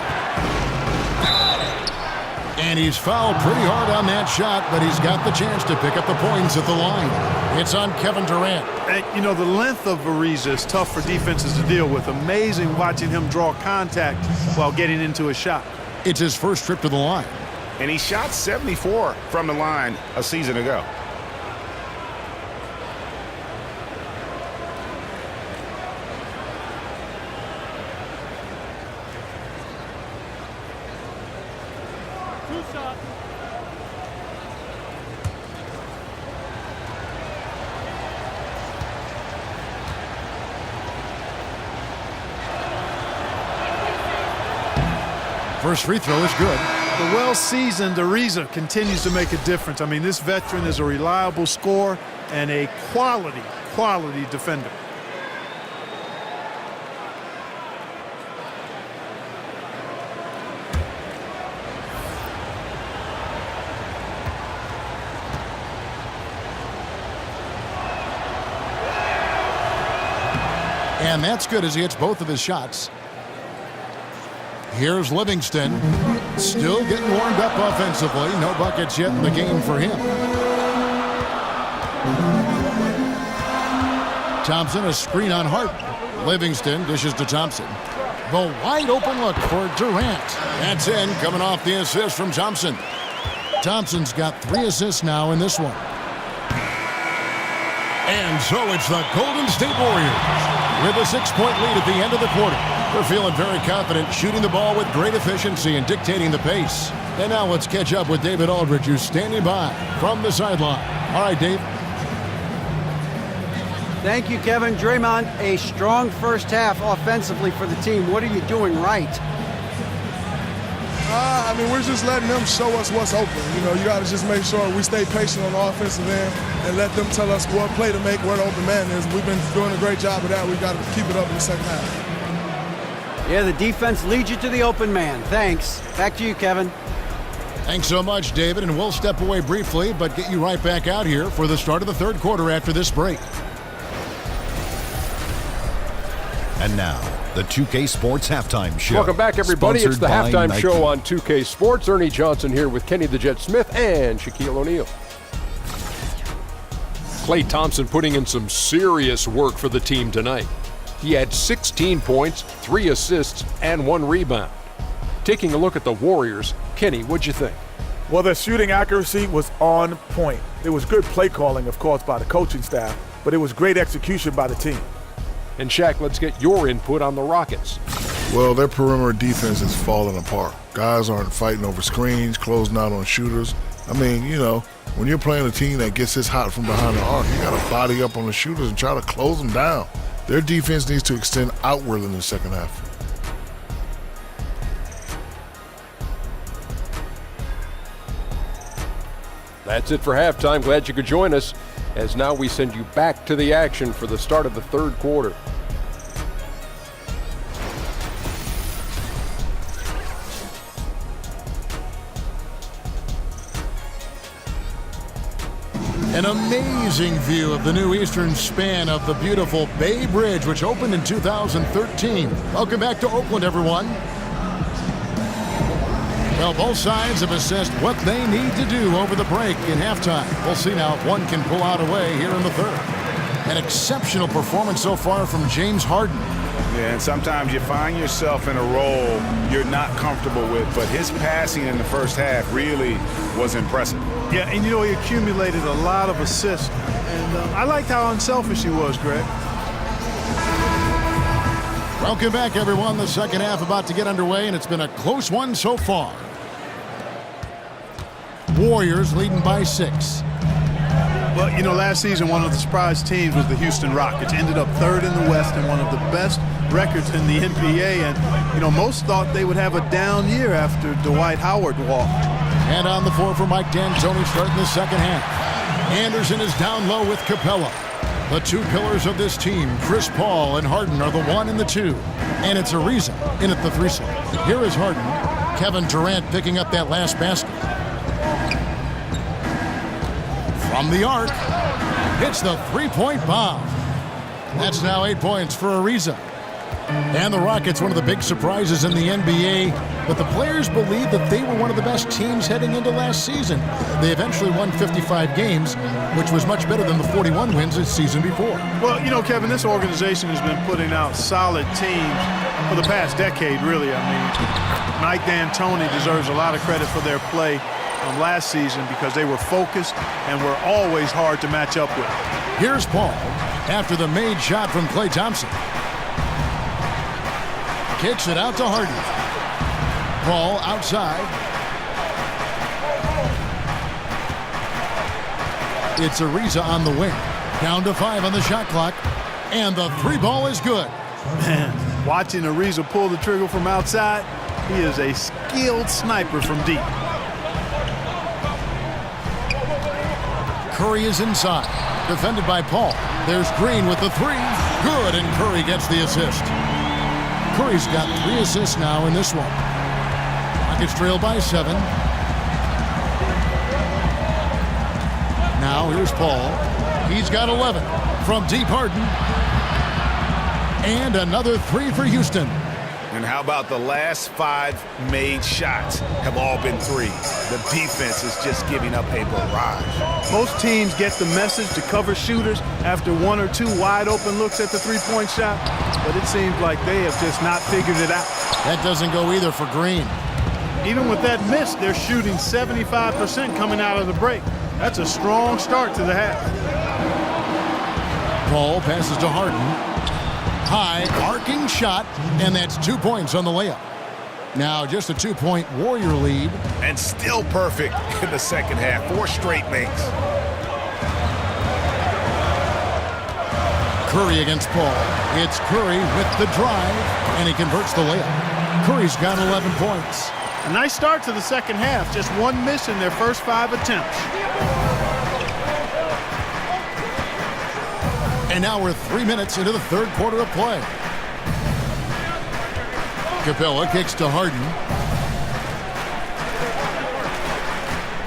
And he's fouled pretty hard on that shot, but he's got the chance to pick up the points at the line. It's on Kevin Durant. And, you know, the length of Ariza is tough for defenses to deal with. Amazing watching him draw contact while getting into a shot. It's his first trip to the line. and he shot 74 from the line a season ago. First free throw is good. The well-seasoned Ariza continues to make a difference. I mean, this veteran is a reliable scorer and a quality defender. And that's good as he hits both of his shots. Here's Livingston, still getting warmed up offensively. No buckets yet in the game for him. Thompson, a screen on Hart. Livingston dishes to Thompson. The wide open look for Durant. That's in, coming off the assist from Thompson. Thompson's got 3 assists now in this one. And so it's the Golden State Warriors with a 6-point lead at the end of the quarter. They're feeling very confident, shooting the ball with great efficiency and dictating the pace. And now let's catch up with David Aldridge, who's standing by from the sideline. All right, Dave. Thank you, Kevin. Draymond, a strong first half offensively for the team. What are you doing right? I mean, we're just letting them show us what's open. You know, you got to just make sure we stay patient on the offensive end and let them tell us what play to make, where the open man is. We've been doing a great job of that. We've got to keep it up in the second half. Yeah, the defense leads you to the open man. Thanks. Back to you, Kevin. Thanks so much, David, and we'll step away briefly, but get you right back out here for the start of the third quarter after this break. And now, the 2K Sports Halftime Show. Welcome back, everybody. It's the Sponsored by Halftime Nike. Show on 2K Sports. Ernie Johnson here with Kenny the Jet Smith and Shaquille O'Neal. Klay Thompson putting in some serious work for the team tonight. He had 16 points, 3 assists, and 1 rebound. Taking a look at the Warriors, Kenny, what'd you think? Well, their shooting accuracy was on point. It was good play calling, of course, by the coaching staff, but it was great execution by the team. And Shaq, let's get your input on the Rockets. Well, their perimeter defense is falling apart. Guys aren't fighting over screens, closing out on shooters. I mean, you know, when you're playing a team that gets this hot from behind the arc, you got to body up on the shooters and try to close them down. Their defense needs to extend outward in the second half. That's it for halftime. Glad you could join us, as now we send you back to the action for the start of the third quarter. An amazing view of the new eastern span of the beautiful Bay Bridge, which opened in 2013. Welcome back to Oakland, everyone. Well, both sides have assessed what they need to do over the break in halftime. We'll see now if one can pull out a way here in the third. An exceptional performance so far from James Harden. Yeah, and sometimes you find yourself in a role you're not comfortable with, but his passing in the first half really was impressive. Yeah, and you know, he accumulated a lot of assists. And I liked how unselfish he was, Greg. Welcome back, everyone. The second half about to get underway, and it's been a close one so far. Warriors leading by 6. Well, you know, last season one of the surprise teams was the Houston Rockets. Ended up third in the West and one of the best records in the NBA. And, you know, most thought they would have a down year after Dwight Howard walked. And on the floor for Mike D'Antoni starting the second half. Anderson is down low with Capella. The two pillars of this team, Chris Paul and Harden, are the 1 and the 2. And it's Ariza in at the 3 slot. Here is Harden. Kevin Durant picking up that last basket. From the arc, hits the 3-point bomb. That's now 8 points for Ariza. And the Rockets, one of the big surprises in the NBA, but the players believe that they were one of the best teams heading into last season. They eventually won 55 games, which was much better than the 41 wins the season before. Well, you know, Kevin, this organization has been putting out solid teams for the past decade, really. I mean, Mike D'Antoni deserves a lot of credit for their play last season because they were focused and were always hard to match up with. Here's Paul after the made shot from Klay Thompson. Kicks it out to Harden. Paul outside. It's Ariza on the wing. Down to 5 on the shot clock. And the 3 ball is good. Man, watching Ariza pull the trigger from outside, he is a skilled sniper from deep. Curry is inside. Defended by Paul. There's Green with the 3. Good, and Curry gets the assist. Curry's got 3 assists now in this one. Rockets trail by 7. Now here's Paul. He's got 11 from deep. Harden. And another 3 for Houston. And how about the last 5 made shots have all been threes? The defense is just giving up a barrage. Most teams get the message to cover shooters after 1 or 2 wide open looks at the three-point shot, but it seems like they have just not figured it out. That doesn't go either for Green. Even with that miss, they're shooting 75% coming out of the break. That's a strong start to the half. Paul passes to Harden. High arcing shot, and that's 2 points on the layup. Now just a 2-point Warrior lead. And still perfect in the second half. 4 straight makes. Curry against Paul. It's Curry with the drive, and he converts the layup. Curry's got 11 points. A nice start to the second half. Just 1 miss in their first 5 attempts. And now we're 3 minutes into the third quarter of play. Capella kicks to Harden.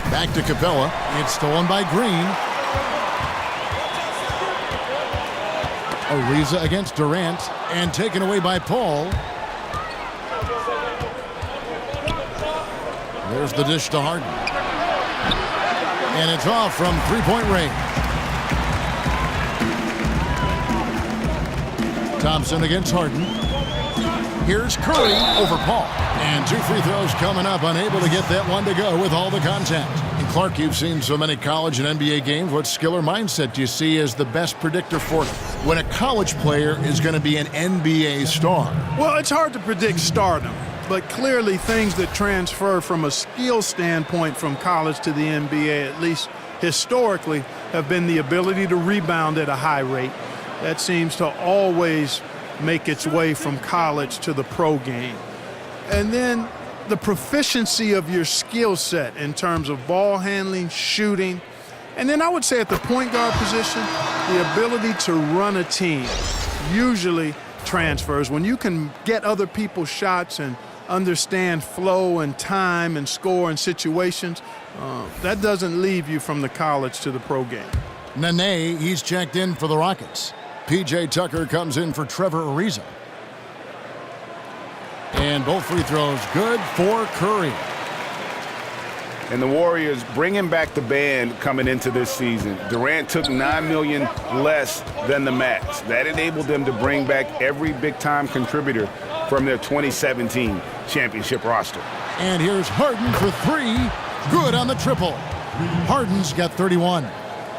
Back to Capella. It's stolen by Green. Ariza against Durant and taken away by Paul. There's the dish to Harden. And it's off from 3-point range. Thompson against Harden. Here's Curry over Paul. And 2 free throws coming up, unable to get that one to go with all the contact. And Clark, you've seen so many college and NBA games. What skill or mindset do you see as the best predictor for when a college player is going to be an NBA star? Well, it's hard to predict stardom, but clearly things that transfer from a skill standpoint from college to the NBA, at least historically, have been the ability to rebound at a high rate. That seems to always make its way from college to the pro game. And then the proficiency of your skill set in terms of ball handling, shooting, and then I would say at the point guard position, the ability to run a team usually transfers. When you can get other people's shots and understand flow and time and score and situations, that doesn't leave you from the college to the pro game. Nene, he's checked in for the Rockets. P.J. Tucker comes in for Trevor Ariza. And both free throws good for Curry. And the Warriors bringing back the band coming into this season. Durant took $9 million less than the max. That enabled them to bring back every big-time contributor from their 2017 championship roster. And here's Harden for 3. Good on the triple. Harden's got 31.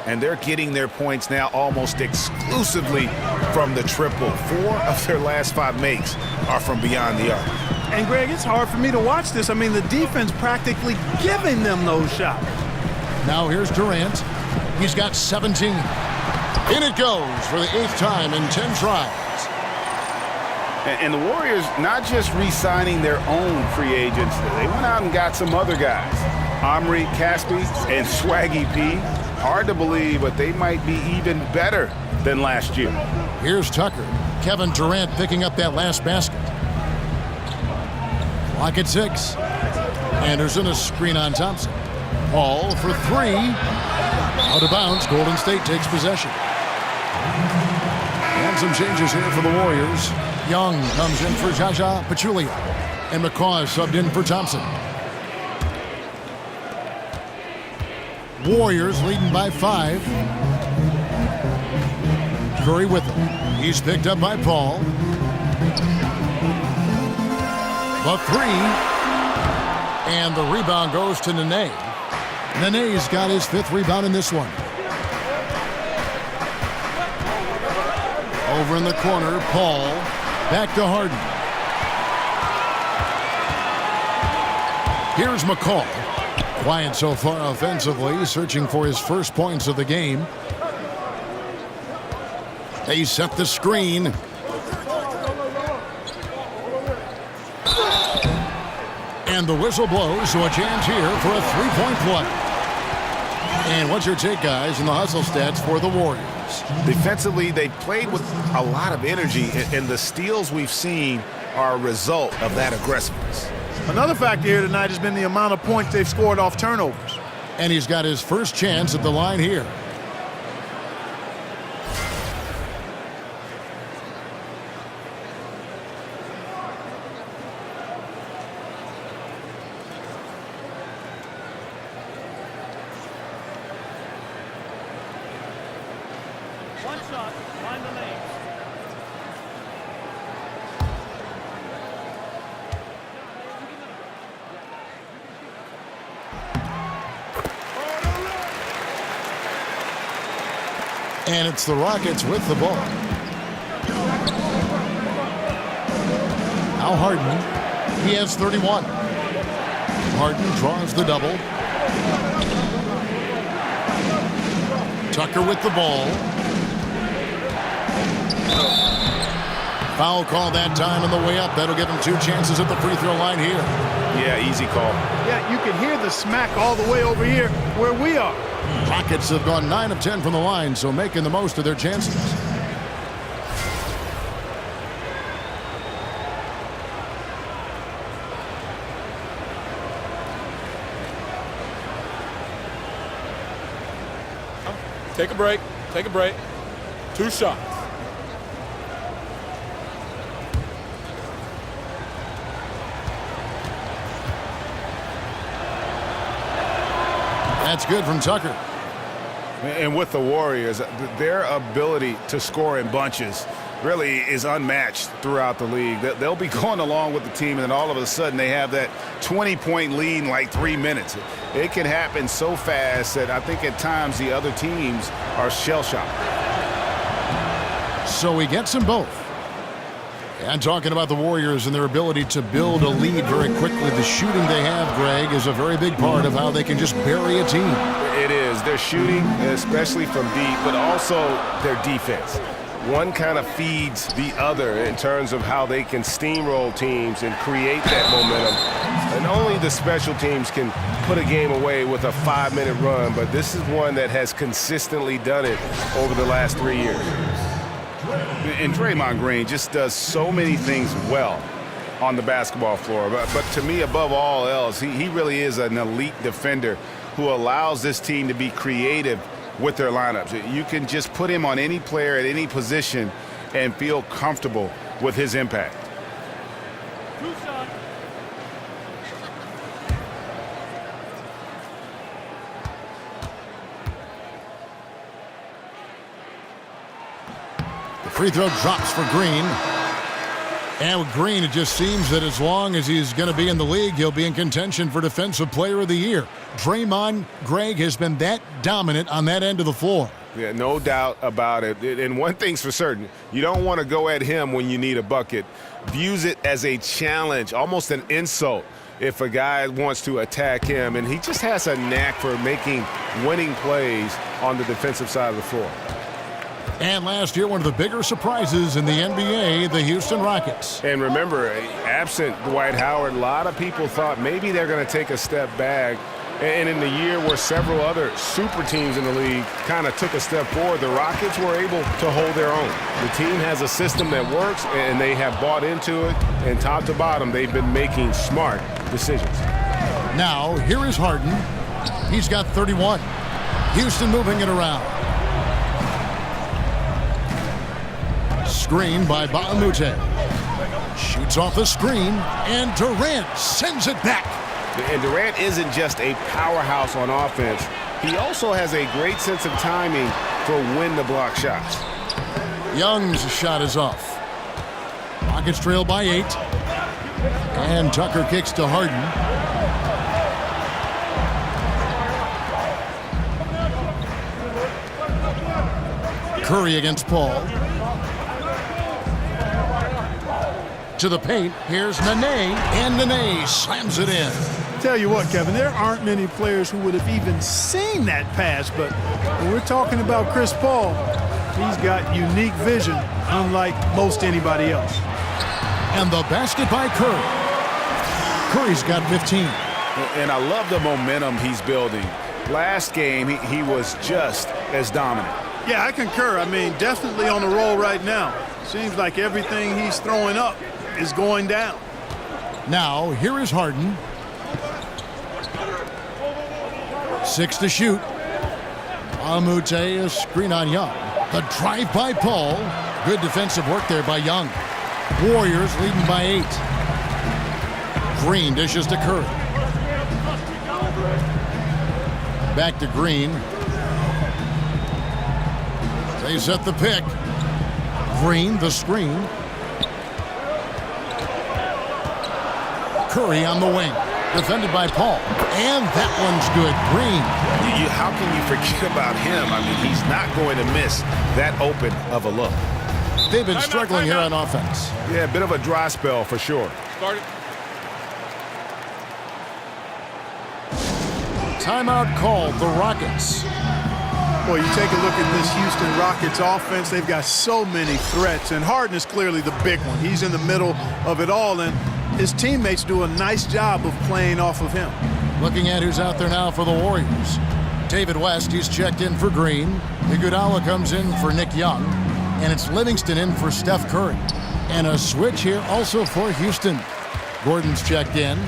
And they're getting their points now almost exclusively from the triple. 4 of their last 5 makes are from beyond the arc. And, Greg, it's hard for me to watch this. I mean, the defense practically giving them those shots. Now here's Durant. He's got 17. In it goes for the 8th time in 10 tries. And the Warriors not just re-signing their own free agents. They went out and got some other guys. Omri Caspi and Swaggy P. Hard to believe, but they might be even better than last year. Here's Tucker. Kevin Durant picking up that last basket. Clock at 6. Anderson a screen on Thompson. Paul for 3. Out of bounds. Golden State takes possession. And And some changes here for the Warriors. Young comes in for Jaja Pachulia. And McCaw is subbed in for Thompson. Warriors leading by 5. Curry with him. He's picked up by Paul. The 3. And the rebound goes to Nene. Nene's got his 5th rebound in this one. Over in the corner, Paul. Back to Harden. Here's McCaw. Quiet so far offensively, searching for his first points of the game. They set the screen. And the whistle blows, so a chance here for a 3-point play. And what's your take, guys, in the hustle stats for the Warriors? Defensively, they played with a lot of energy, and the steals we've seen are a result of that aggressiveness. Another factor here tonight has been the amount of points they've scored off turnovers. And he's got his first chance at the line here. One shot, find the lane. And it's the Rockets with the ball. Now Harden. He has 31. Harden draws the double. Tucker with the ball. Foul call that time on the way up. That'll give him 2 chances at the free throw line here. Yeah, easy call. Yeah, you can hear the smack all the way over here where we are. Rockets have gone 9 of 10 from the line, so making the most of their chances. Take a break. Take a break. 2 shots. That's good from Tucker. And with the Warriors, their ability to score in bunches really is unmatched throughout the league. They'll be going along with the team, and then all of a sudden they have that 20-point lead in like 3 minutes. It can happen so fast that I think at times the other teams are shell-shocked. So he gets them both. And talking about the Warriors and their ability to build a lead very quickly, the shooting they have, Greg, is a very big part of how they can just bury a team. It is. Their shooting, especially from deep, but also their defense. One kind of feeds the other in terms of how they can steamroll teams and create that momentum. And only the special teams can put a game away with a 5-minute run, but this is one that has consistently done it over the last 3 years. And Draymond Green just does so many things well on the basketball floor. But to me, above all else, he really is an elite defender who allows this team to be creative with their lineups. You can just put him on any player at any position and feel comfortable with his impact. 2 shots. Free throw drops for Green. And with Green, it just seems that as long as he's going to be in the league, he'll be in contention for Defensive Player of the Year. Draymond, Greg, has been that dominant on that end of the floor. Yeah, no doubt about it. And one thing's for certain, you don't want to go at him when you need a bucket. Views it as a challenge, almost an insult if a guy wants to attack him. And he just has a knack for making winning plays on the defensive side of the floor. And last year, one of the bigger surprises in the NBA, the Houston Rockets. And remember, absent Dwight Howard, a lot of people thought maybe they're going to take a step back. And in the year where several other super teams in the league kind of took a step forward, the Rockets were able to hold their own. The team has a system that works, and they have bought into it. And top to bottom, they've been making smart decisions. Now, here is Harden. He's got 31. Houston moving it around. screen by Baamute. Shoots off the screen, and Durant sends it back. And Durant isn't just a powerhouse on offense. He also has a great sense of timing for when to block shots. Young's shot is off. Rockets trail by 8. And Tucker kicks to Harden. Curry against Paul. To the paint. Here's Nene. And Nene slams it in. Tell you what, Kevin, there aren't many players who would have even seen that pass, but when we're talking about Chris Paul, he's got unique vision, unlike most anybody else. And the basket by Curry. Curry's got 15. And I love the momentum he's building. Last game, he was just as dominant. Yeah, I concur. I mean, definitely on the roll right now. Seems like everything he's throwing up is going down. Now, here is Harden. 6 to shoot. Baamute, a screen on Young. The drive by Paul. Good defensive work there by Young. Warriors leading by 8. Green dishes to Curry. Back to Green. They set the pick. Green, the screen. Curry on the wing. Defended by Paul. And that one's good. Green. How can you forget about him? I mean, he's not going to miss that open of a look. They've been struggling here on offense. Yeah, a bit of a dry spell for sure. Start it. Timeout called the Rockets. Well, you take a look at this Houston Rockets offense. They've got so many threats, and Harden is clearly the big one. He's in the middle of it all, and his teammates do a nice job of playing off of him. Looking at who's out there now for the Warriors. David West, he's checked in for Green. Iguodala comes in for Nick Young. And it's Livingston in for Steph Curry. And a switch here also for Houston. Gordon's checked in.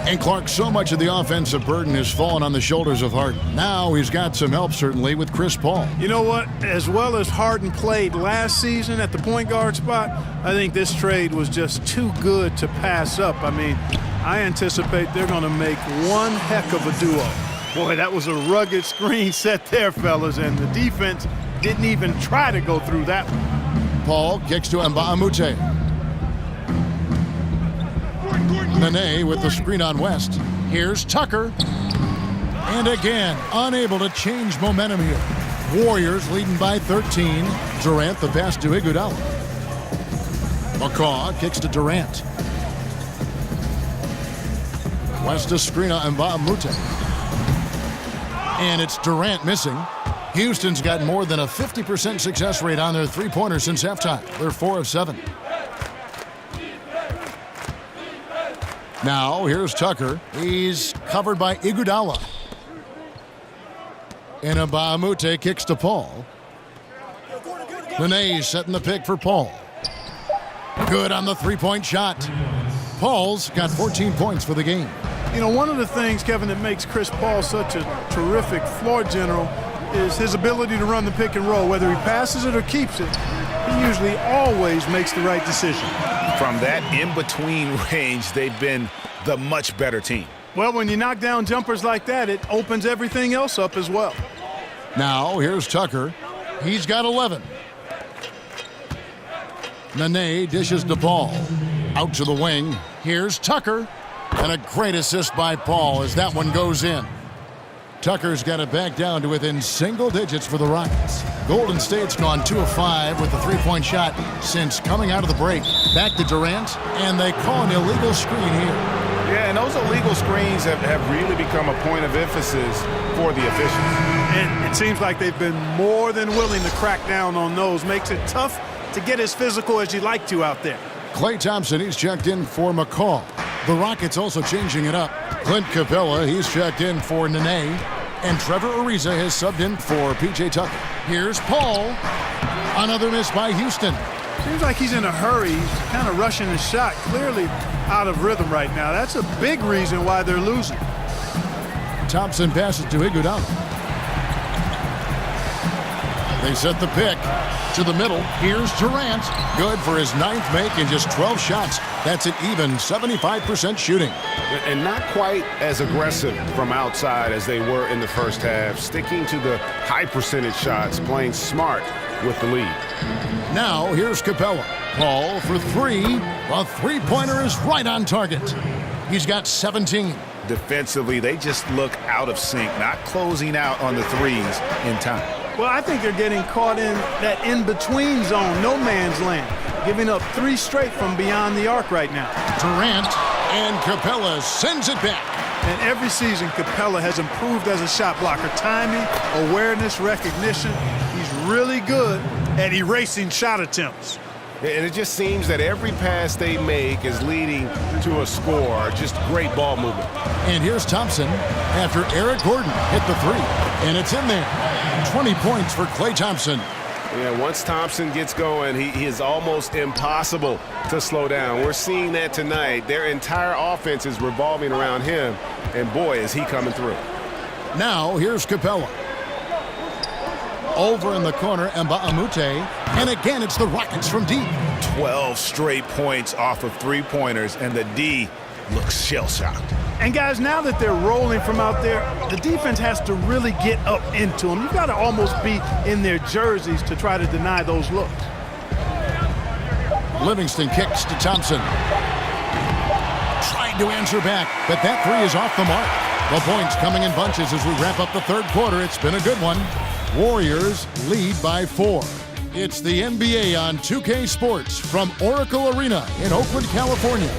And Clark, so much of the offensive burden has fallen on the shoulders of Harden. Now he's got some help, certainly, with Chris Paul. You know what? As well as Harden played last season at the point guard spot, I think this trade was just too good to pass up. I mean, I anticipate they're going to make one heck of a duo. Boy, that was a rugged screen set there, fellas, and the defense didn't even try to go through that one. Paul kicks to Baamute. Nene with the screen on West. Here's Tucker. And again, unable to change momentum here. Warriors leading by 13. Durant the pass to Iguodala. McCaw kicks to Durant. West to screen on Baamute. And it's Durant missing. Houston's got more than a 50% success rate on their three-pointers since halftime. They're 4 of 7. Now, here's Tucker. He's covered by Iguodala. And Baamute kicks to Paul. Nene setting the pick for Paul. Good on the three-point shot. Paul's got 14 points for the game. You know, one of the things, Kevin, that makes Chris Paul such a terrific floor general is his ability to run the pick and roll. Whether he passes it or keeps it, he usually always makes the right decision. From that in-between range, they've been the much better team. Well, when you knock down jumpers like that, it opens everything else up as well. Now, here's Tucker. He's got 11. Nene dishes to Paul. Out to the wing. Here's Tucker. And a great assist by Paul as that one goes in. Tucker's got it back down to within single digits for the Rockets. Golden State's gone 2 of 5 with the three-point shot since coming out of the break. Back to Durant, and they call an illegal screen here. Yeah, and those illegal screens have really become a point of emphasis for the officials. And it seems like they've been more than willing to crack down on those. Makes it tough to get as physical as you'd like to out there. Klay Thompson, he's checked in for McCaw. The Rockets also changing it up. Clint Capella, he's checked in for Nene. And Trevor Ariza has subbed in for P.J. Tucker. Here's Paul. Another miss by Houston. Seems like he's in a hurry. He's kind of rushing his shot. Clearly out of rhythm right now. That's a big reason why they're losing. Thompson passes to Iguodala. They set the pick to the middle. Here's Durant. Good for his 9th make in just 12 shots. That's an even 75% shooting. And not quite as aggressive from outside as they were in the first half. Sticking to the high percentage shots, playing smart with the lead. Now here's Capella. Paul for 3. The three-pointer is right on target. He's got 17. Defensively, they just look out of sync, not closing out on the threes in time. Well, I think they're getting caught in that in-between zone, no man's land, giving up 3 straight from beyond the arc right now. Durant, and Capella sends it back. And every season, Capella has improved as a shot blocker. Timing, awareness, recognition. He's really good at erasing shot attempts. And it just seems that every pass they make is leading to a score. Just great ball movement. And here's Thompson after Eric Gordon hit the 3. And it's in there. 20 points for Klay Thompson. Yeah, once Thompson gets going, he is almost impossible to slow down. We're seeing that tonight. Their entire offense is revolving around him. And boy, is he coming through. Now here's Capella. Over in the corner, Mbamute. And again, it's the Rockets from deep. 12 straight points off of three-pointers, and the D looks shell-shocked. And guys, now that they're rolling from out there, the defense has to really get up into them. You've got to almost be in their jerseys to try to deny those looks. Livingston kicks to Thompson. Tried to answer back, but that 3 is off the mark. The points coming in bunches as we wrap up the third quarter. It's been a good one. Warriors lead by 4. It's the NBA on 2K Sports from Oracle Arena in Oakland, California.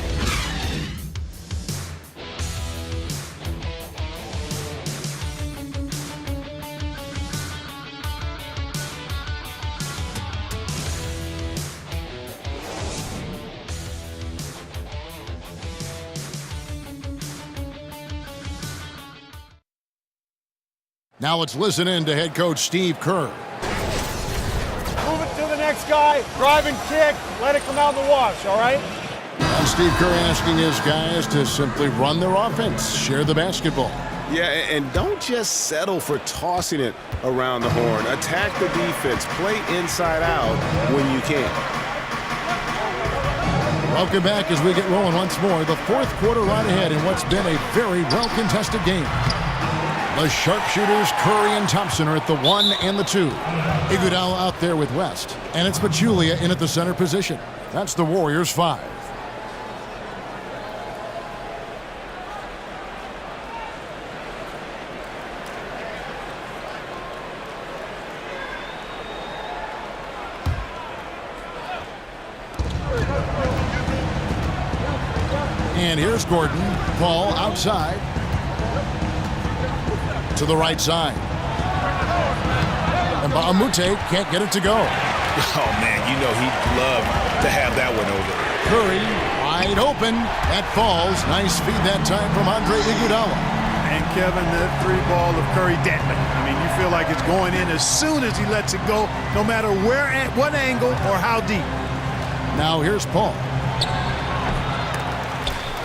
Now let's listen in to head coach Steve Kerr. Move it to the next guy. Drive and kick. Let it come out in the wash, all right? And Steve Kerr asking his guys to simply run their offense, share the basketball. Yeah, and don't just settle for tossing it around the horn. Attack the defense. Play inside out when you can. Welcome back as we get rolling once more. The fourth quarter right ahead in what's been a very well-contested game. The sharpshooters, Curry and Thompson, are at the 1 and the 2. Iguodala out there with West. And it's Pachulia in at the center position. That's the Warriors' 5. And here's Gordon. Ball outside. To the right side. And Mbamute can't get it to go. Oh, man, you know he'd love to have that one over. Curry wide open. That falls. Nice feed that time from Andre Iguodala. And Kevin, that 3-ball of Curry deadly. I mean, you feel like it's going in as soon as he lets it go, no matter where, at what angle, or how deep. Now here's Paul.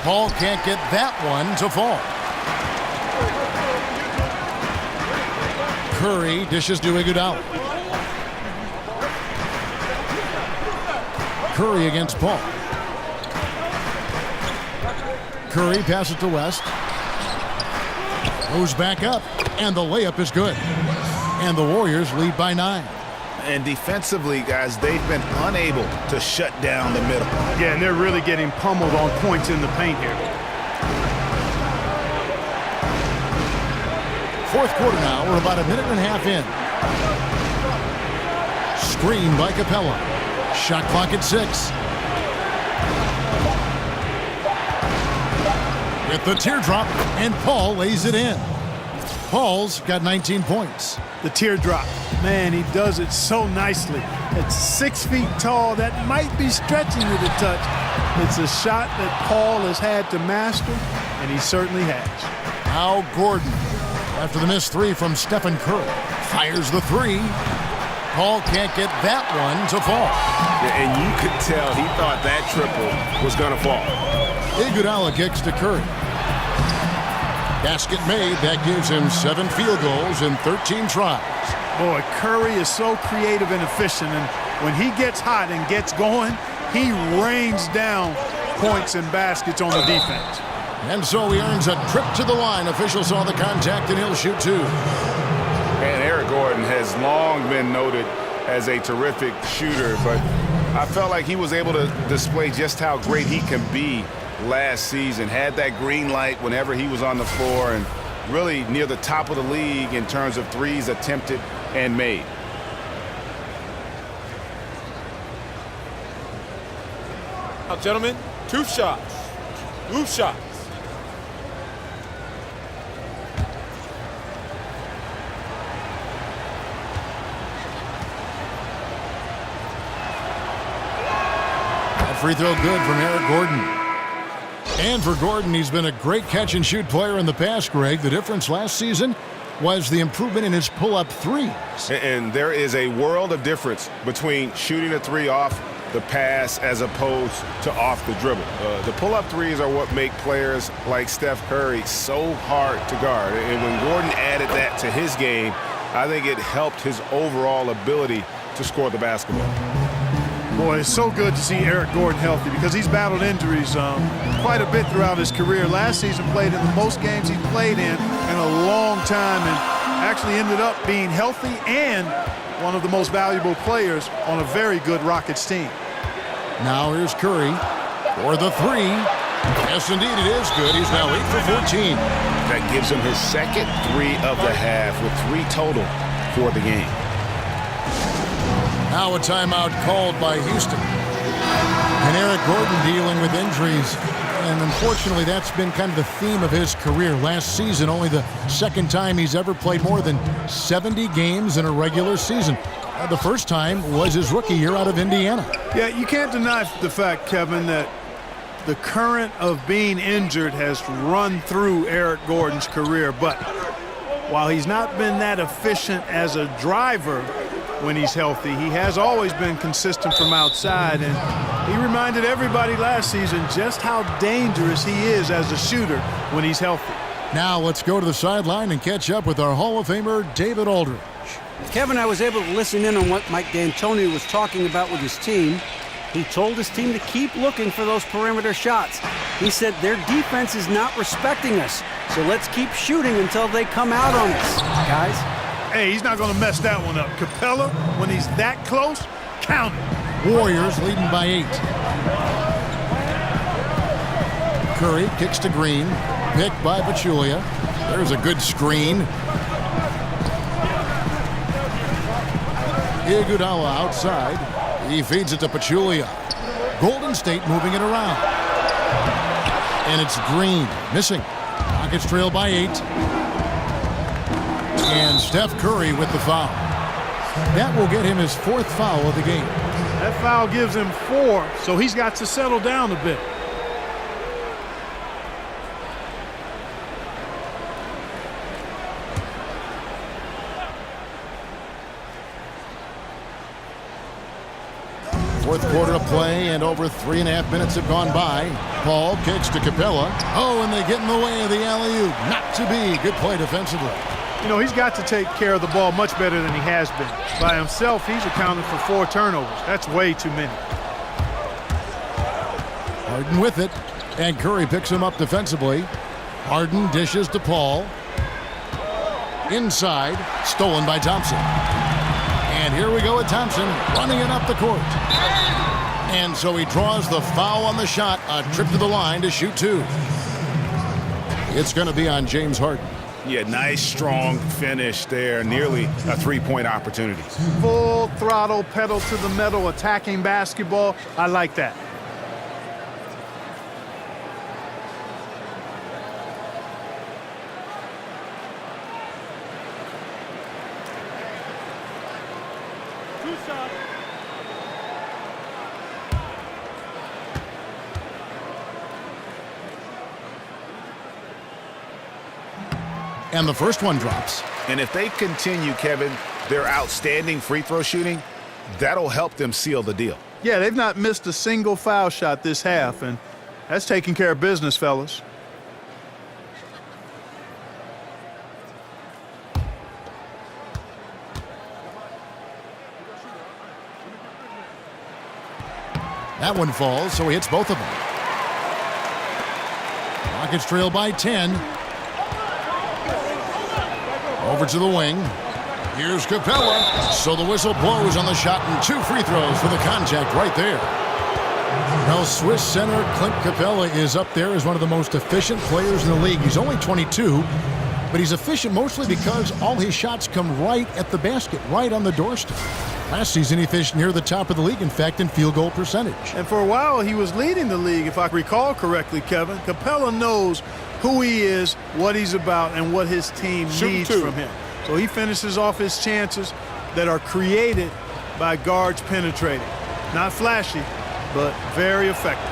Paul can't get that one to fall. Curry dishes to Iguodala. Curry against Paul. Curry passes to West. Goes back up, and the layup is good. And the Warriors lead by 9. And defensively, guys, they've been unable to shut down the middle. Yeah, and they're really getting pummeled on points in the paint here. Fourth quarter now. We're about a minute and a half in. Screen by Capella. Shot clock at 6. With the teardrop, and Paul lays it in. Paul's got 19 points. The teardrop. Man, he does it so nicely. It's 6 feet tall. That might be stretching it a touch. It's a shot that Paul has had to master, and he certainly has. Now Gordon, after the missed 3 from Stephen Curry, fires the 3. Paul can't get that one to fall. Yeah, and you could tell he thought that triple was going to fall. Iguodala kicks to Curry. Basket made. That gives him 7 field goals in 13 tries. Boy, Curry is so creative and efficient, and when he gets hot and gets going, he rains down points and baskets on the defense. And so he earns a trip to the line. Officials saw the contact, and he'll shoot two. And Eric Gordon has long been noted as a terrific shooter, but I felt like he was able to display just how great he can be last season. Had that green light whenever he was on the floor, and really near the top of the league in terms of threes attempted and made. Now, gentlemen, 2 shots. 2 shots. Free throw good from Eric Gordon. And for Gordon, he's been a great catch-and-shoot player in the past, Greg. The difference last season was the improvement in his pull-up three. And there is a world of difference between shooting a three off the pass as opposed to off the dribble. The pull-up threes are what make players like Steph Curry so hard to guard. And when Gordon added that to his game, I think it helped his overall ability to score the basketball. Boy, it's so good to see Eric Gordon healthy because he's battled injuries quite a bit throughout his career. Last season played in the most games he's played in a long time, and actually ended up being healthy and one of the most valuable players on a very good Rockets team. Now here's Curry for the three. Yes, indeed, it is good. He's now 8 for 14. That gives him his second three of the half with 3 total for the game. Now a timeout called by Houston. And Eric Gordon dealing with injuries. And unfortunately, that's been kind of the theme of his career. Last season, only the second time he's ever played more than 70 games in a regular season. The first time was his rookie year out of Indiana. Yeah, you can't deny the fact, Kevin, that the current of being injured has run through Eric Gordon's career. But while he's not been that efficient as a driver when he's healthy, he has always been consistent from outside, and he reminded everybody last season just how dangerous he is as a shooter when he's healthy. Now let's go to the sideline and catch up with our Hall of Famer, David Aldridge. Kevin, I was able to listen in on what Mike D'Antoni was talking about with his team. He told his team to keep looking for those perimeter shots. He said their defense is not respecting us, so let's keep shooting until they come out on us, guys. Hey, he's not going to mess that one up. Capella, when he's that close, count it. Warriors leading by 8. Curry kicks to Green. Picked by Pachulia. There's a good screen. Iguodala outside. He feeds it to Pachulia. Golden State moving it around. And it's Green missing. Rockets trail by 8. And Steph Curry with the foul. That will get him his 4th foul of the game. That foul gives him 4, so he's got to settle down a bit. Fourth quarter of play, and over 3.5 minutes have gone by. Paul kicks to Capella. Oh, and they get in the way of the alley-oop. Not to be. Good play defensively. You know, he's got to take care of the ball much better than he has been. By himself, he's accounted for 4 turnovers. That's way too many. Harden with it, and Curry picks him up defensively. Harden dishes to Paul. Inside, stolen by Thompson. And here we go with Thompson running it up the court. And so he draws the foul on the shot. A trip to the line to shoot 2. It's going to be on James Harden. Yeah, nice, strong finish there. Nearly a 3-point opportunity. Full throttle, pedal to the metal, attacking basketball. I like that. And the first one drops. And if they continue, Kevin, their outstanding free throw shooting, that'll help them seal the deal. Yeah, they've not missed a single foul shot this half, and that's taking care of business, fellas. That one falls, so he hits both of them. Rockets trail by 10. Over to the wing. Here's Capella. So the whistle blows on the shot and 2 free throws for the contact right there. Well, Swiss center Clint Capella is up there as one of the most efficient players in the league. He's only 22, but he's efficient mostly because all his shots come right at the basket, right on the doorstep. Last season, he finished near the top of the league, in fact, in field goal percentage. And for a while, he was leading the league, if I recall correctly, Kevin. Capella knows who he is, what he's about, and what his team needs from him. So he finishes off his chances that are created by guards penetrating. Not flashy, but very effective.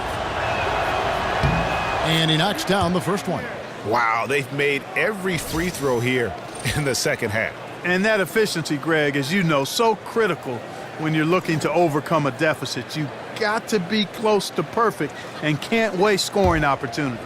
And he knocks down the first one. Wow, they've made every free throw here in the second half. And that efficiency, Greg, as you know, so critical when you're looking to overcome a deficit. You got to be close to perfect and can't waste scoring opportunities.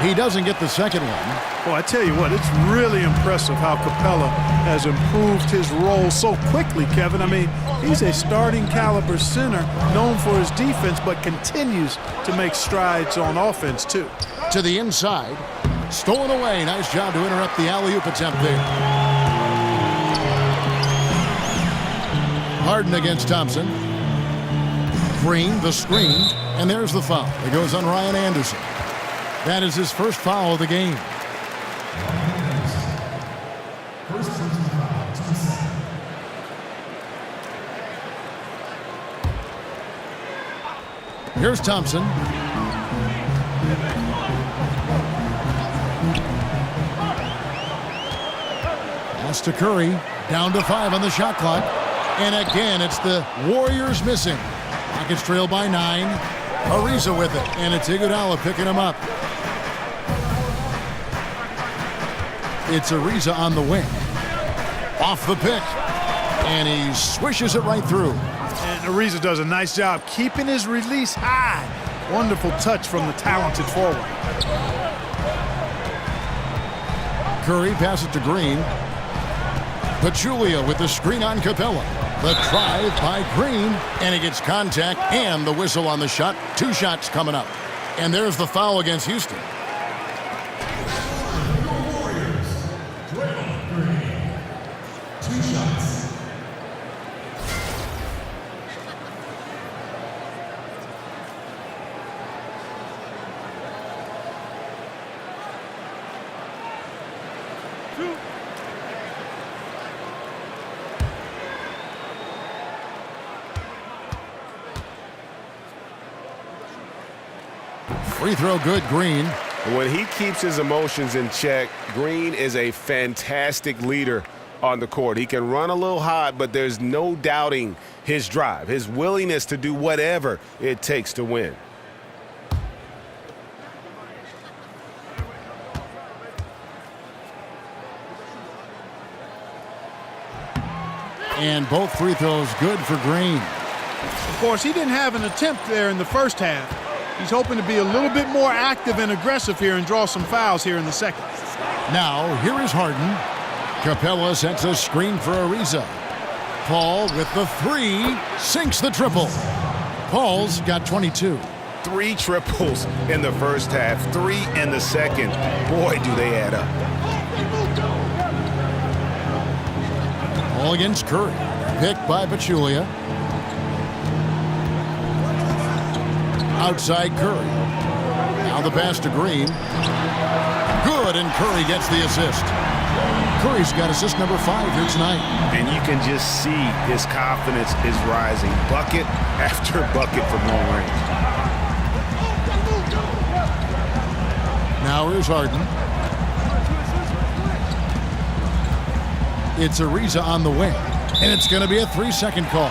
He doesn't get the second one. Well, I tell you what, it's really impressive how Capella has improved his role so quickly, Kevin. I mean, he's a starting caliber center known for his defense, but continues to make strides on offense, too. To the inside. Stolen away. Nice job to interrupt the alley-oop attempt there. Harden against Thompson. Green, the screen, and there's the foul. It goes on Ryan Anderson. That is his first foul of the game. Here's Thompson. Pass to Curry. Down to 5 on the shot clock. And again, it's the Warriors missing. Rockets trail by 9. Ariza with it. And it's Iguodala picking him up. It's Ariza on the wing. Off the pick. And he swishes it right through. And Ariza does a nice job keeping his release high. Wonderful touch from the talented forward. Curry passes to Green. Pachulia with the screen on Capella. The drive by Green. And he gets contact and the whistle on the shot. 2 shots coming up. And there's the foul against Houston. Free throw good, Green. When he keeps his emotions in check, Green is a fantastic leader on the court. He can run a little hot, but there's no doubting his drive, his willingness to do whatever it takes to win. And both free throws good for Green. Of course, he didn't have an attempt there in the first half. He's hoping to be a little bit more active and aggressive here and draw some fouls here in the second. Now, here is Harden. Capella sets a screen for Ariza. Paul with the 3, sinks the triple. Paul's got 22. 3 triples in the first half, 3 in the second. Boy, do they add up. All against Curry. Picked by Pachulia. Outside Curry. Now the pass to Green. Good, and Curry gets the assist. Curry's got assist number 5 here tonight. And you can just see his confidence is rising. Bucket after bucket from long range. Now here's Harden. It's Ariza on the wing. And it's going to be a 3-second call.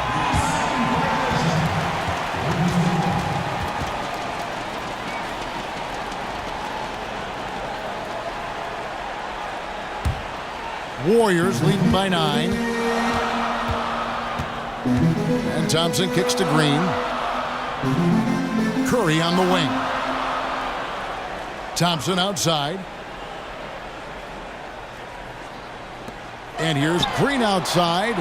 Warriors leading by 9. And Thompson kicks to Green. Curry on the wing. Thompson outside. And here's Green outside.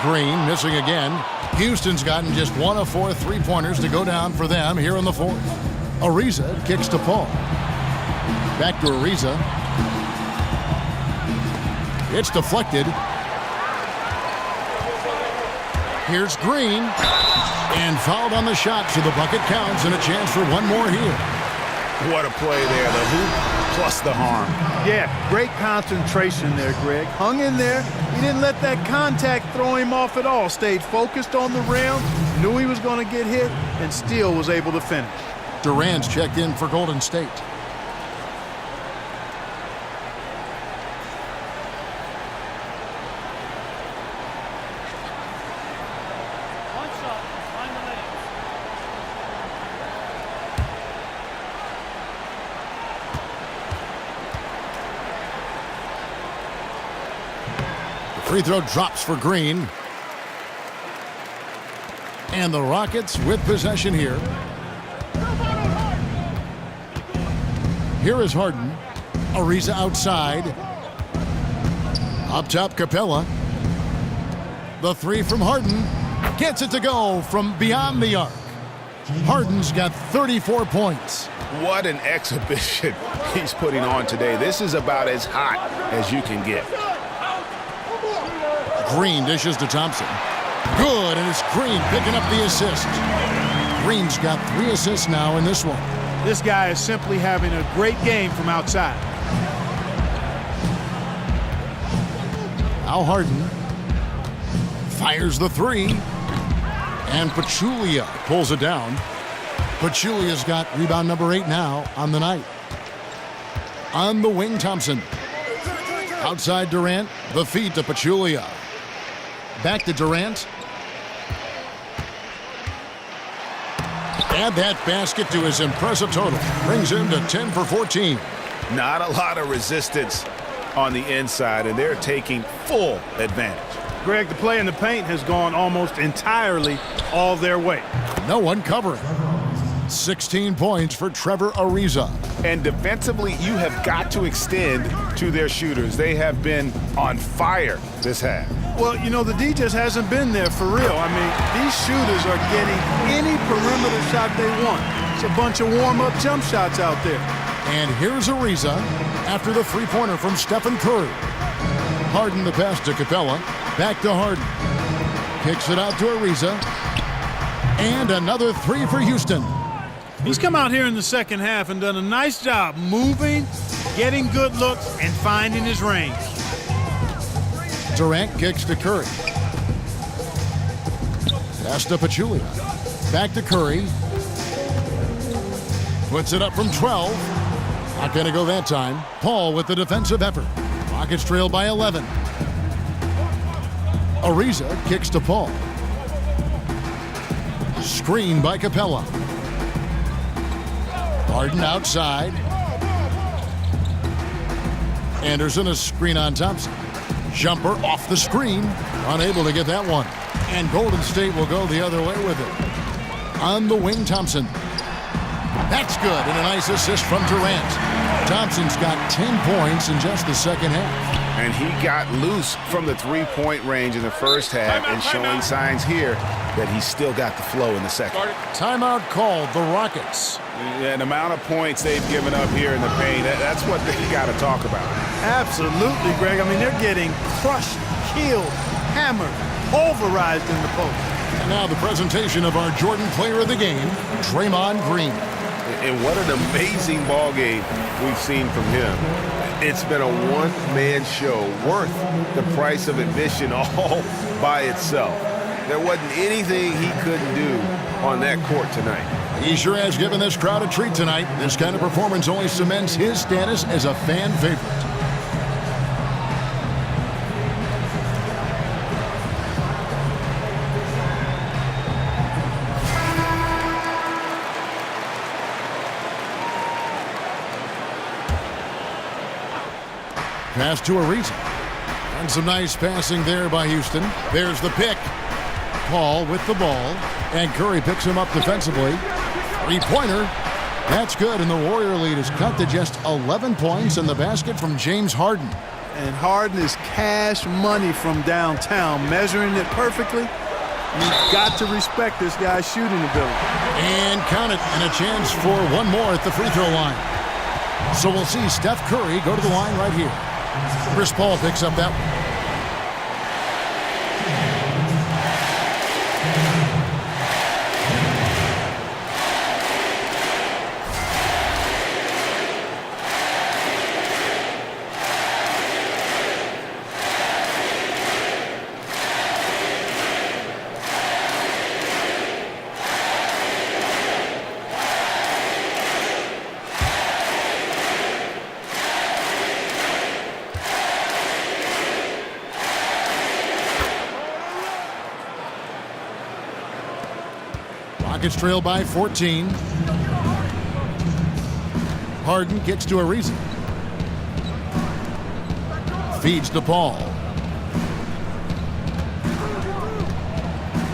Green missing again. Houston's gotten just 1 of 4 3-pointers to go down for them here in the fourth. Ariza kicks to Paul. Back to Ariza. It's deflected. Here's Green. And fouled on the shot, so the bucket counts and a chance for one more here. What a play there. The hoop plus the harm. Yeah, great concentration there, Greg. Hung in there. He didn't let that contact throw him off at all. Stayed focused on the rim, knew he was going to get hit, and still was able to finish. Durant's checked in for Golden State. Free throw drops for Green. And the Rockets with possession here. Here is Harden. Ariza outside. Up top, Capella. The three from Harden. Gets it to go from beyond the arc. Harden's got 34 points. What an exhibition he's putting on today. This is about as hot as you can get. Green dishes to Thompson. Good, and it's Green picking up the assist. Green's got 3 assists now in this one. This guy is simply having a great game from outside. Al Harden fires the 3. And Pachulia pulls it down. Pachulia's got rebound number 8 now on the night. On the wing, Thompson. Outside Durant, the feed to Pachulia. Back to Durant. Add that basket to his impressive total. Brings him to 10 for 14. Not a lot of resistance on the inside, and they're taking full advantage. Greg, the play in the paint has gone almost entirely all their way. No one covering. 16 points for Trevor Ariza. And defensively, you have got to extend to their shooters. They have been on fire this half. Well, you know, the D just hasn't been there for real. I mean, these shooters are getting any perimeter shot they want. It's a bunch of warm-up jump shots out there. And here's Ariza after the three-pointer from Stephen Curry. Harden the pass to Capella. Back to Harden. Kicks it out to Ariza. And another 3 for Houston. He's come out here in the second half and done a nice job moving, getting good looks, and finding his range. Durant kicks to Curry. Pass to Pachulia. Back to Curry. Puts it up from 12. Not going to go that time. Paul with the defensive effort. Rockets trail by 11. Ariza kicks to Paul. Screen by Capella. Harden outside. Anderson a screen on Thompson. Jumper off the screen. Unable to get that one. And Golden State will go the other way with it. On the wing, Thompson. That's good, and a nice assist from Durant. Thompson's got 10 points in just the second half. And he got loose from the three-point range in the first half and showing signs here that he's still got the flow in the second. Timeout called, the Rockets. Yeah, the amount of points they've given up here in the paint, that's what they got to talk about. Absolutely, Greg. I mean, they're getting crushed, killed, hammered, pulverized in the post. And now the presentation of our Jordan Player of the Game, Draymond Green. And what an amazing ball game we've seen from him. It's been a one-man show worth the price of admission all by itself. There wasn't anything he couldn't do on that court tonight. He sure has given this crowd a treat tonight. This kind of performance only cements his status as a fan favorite. Pass to Ariza. And some nice passing there by Houston. There's the pick. Paul with the ball. And Curry picks him up defensively. Three-pointer. That's good, and the Warrior lead is cut to just 11 points, and the basket from James Harden. And Harden is cash money from downtown, measuring it perfectly. You've got to respect this guy's shooting ability. And count it, and a chance for one more at the free throw line. So we'll see Steph Curry go to the line right here. Chris Paul picks up that one. Rockets trail by 14. Harden gets to Ariza. Feeds to Paul.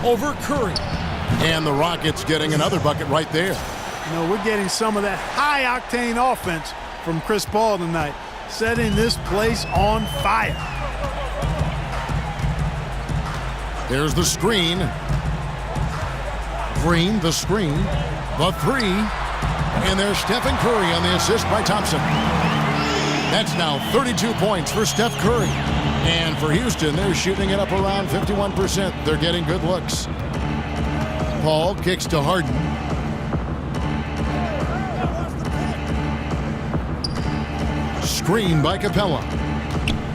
Over Curry. And the Rockets getting another bucket right there. You know, we're getting some of that high-octane offense from Chris Paul tonight, setting this place on fire. There's the screen. Green, the screen, the three, and there's Stephen Curry on the assist by Thompson. That's now 32 points for Steph Curry. And for Houston, they're shooting it up around 51%. They're getting good looks. Paul kicks to Harden. Screen by Capella.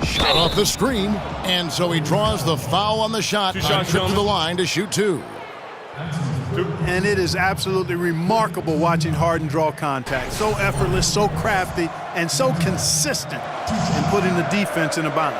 Shot off the screen, and so he draws the foul on the shot. On trip to the line to shoot two. And it is absolutely remarkable watching Harden draw contact. So effortless, so crafty, and so consistent in putting the defense in a bind.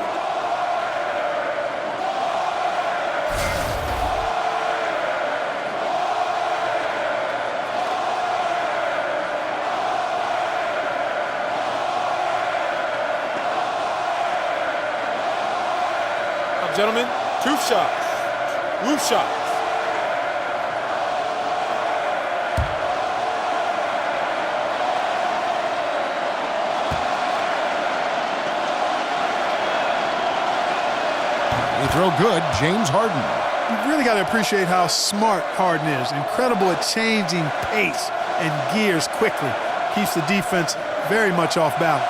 Gentlemen, two shots. Roof shots. Throw good, James Harden. You've really got to appreciate how smart Harden is. Incredible at changing pace and gears quickly. Keeps the defense very much off balance.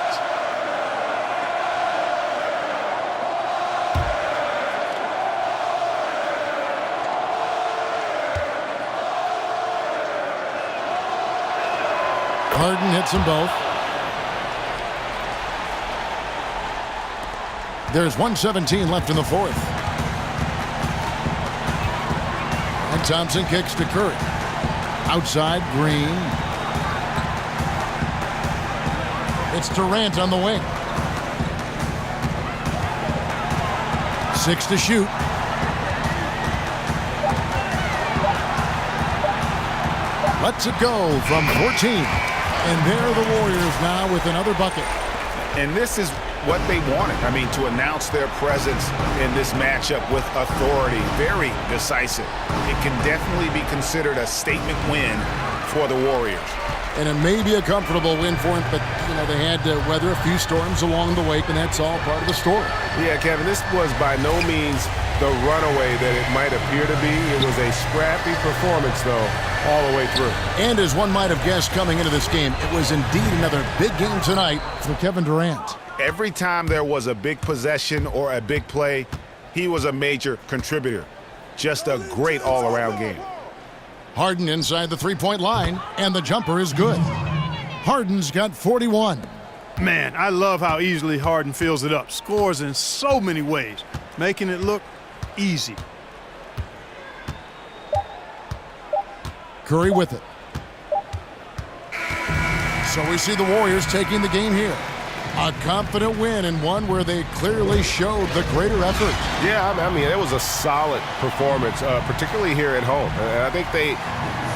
Harden hits them both. There's 1:17 left in the fourth. And Thompson kicks to Curry. Outside, Green. It's Durant on the wing. 6 to shoot. Lets it go from 14. And there are the Warriors now with another bucket. And this is what they wanted. I mean, to announce their presence in this matchup with authority. Very decisive. It can definitely be considered a statement win for the Warriors. And it may be a comfortable win for them, but, you know, they had to weather a few storms along the way, and that's all part of the story. Yeah, Kevin, this was by no means the runaway that it might appear to be. It was a scrappy performance, though, all the way through. And as one might have guessed coming into this game, it was indeed another big game tonight for Kevin Durant. Every time there was a big possession or a big play, he was a major contributor. Just a great all-around game. Harden inside the three-point line, and the jumper is good. Harden's got 41. Man, I love how easily Harden fills it up. Scores in so many ways, making it look easy. Curry with it. So we see the Warriors taking the game here. A confident win, and one where they clearly showed the greater effort. Yeah, I mean, it was a solid performance, particularly here at home. And I think they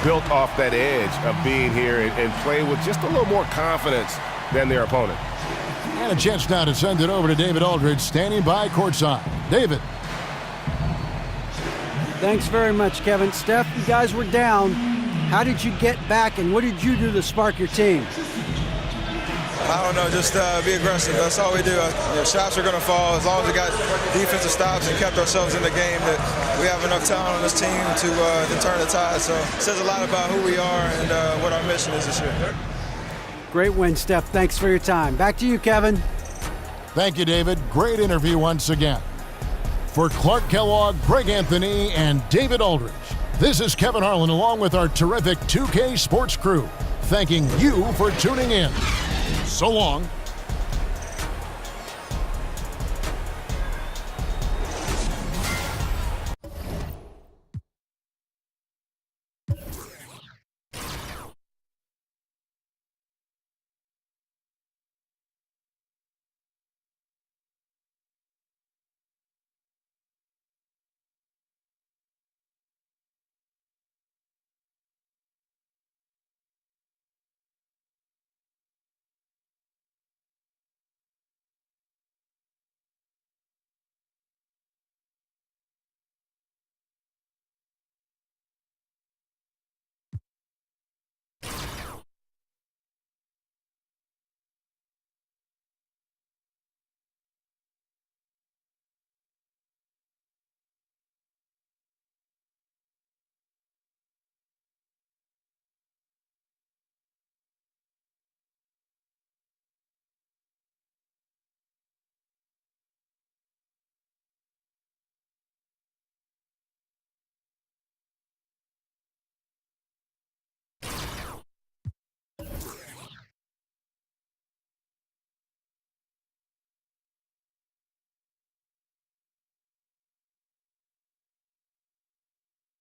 built off that edge of being here and play with just a little more confidence than their opponent. And a chance now to send it over to David Aldridge, standing by courtside. David. Thanks very much, Kevin. Steph, you guys were down. How did you get back, and what did you do to spark your team? I don't know, just be aggressive. That's all we do. Shots are going to fall as long as we got defensive stops and kept ourselves in the game. That we have enough talent on this team to turn the tide. So it says a lot about who we are and what our mission is this year. Great win, Steph. Thanks for your time. Back to you, Kevin. Thank you, David. Great interview once again. For Clark Kellogg, Greg Anthony, and David Aldridge, this is Kevin Harlan along with our terrific 2K Sports crew, thanking you for tuning in. So long.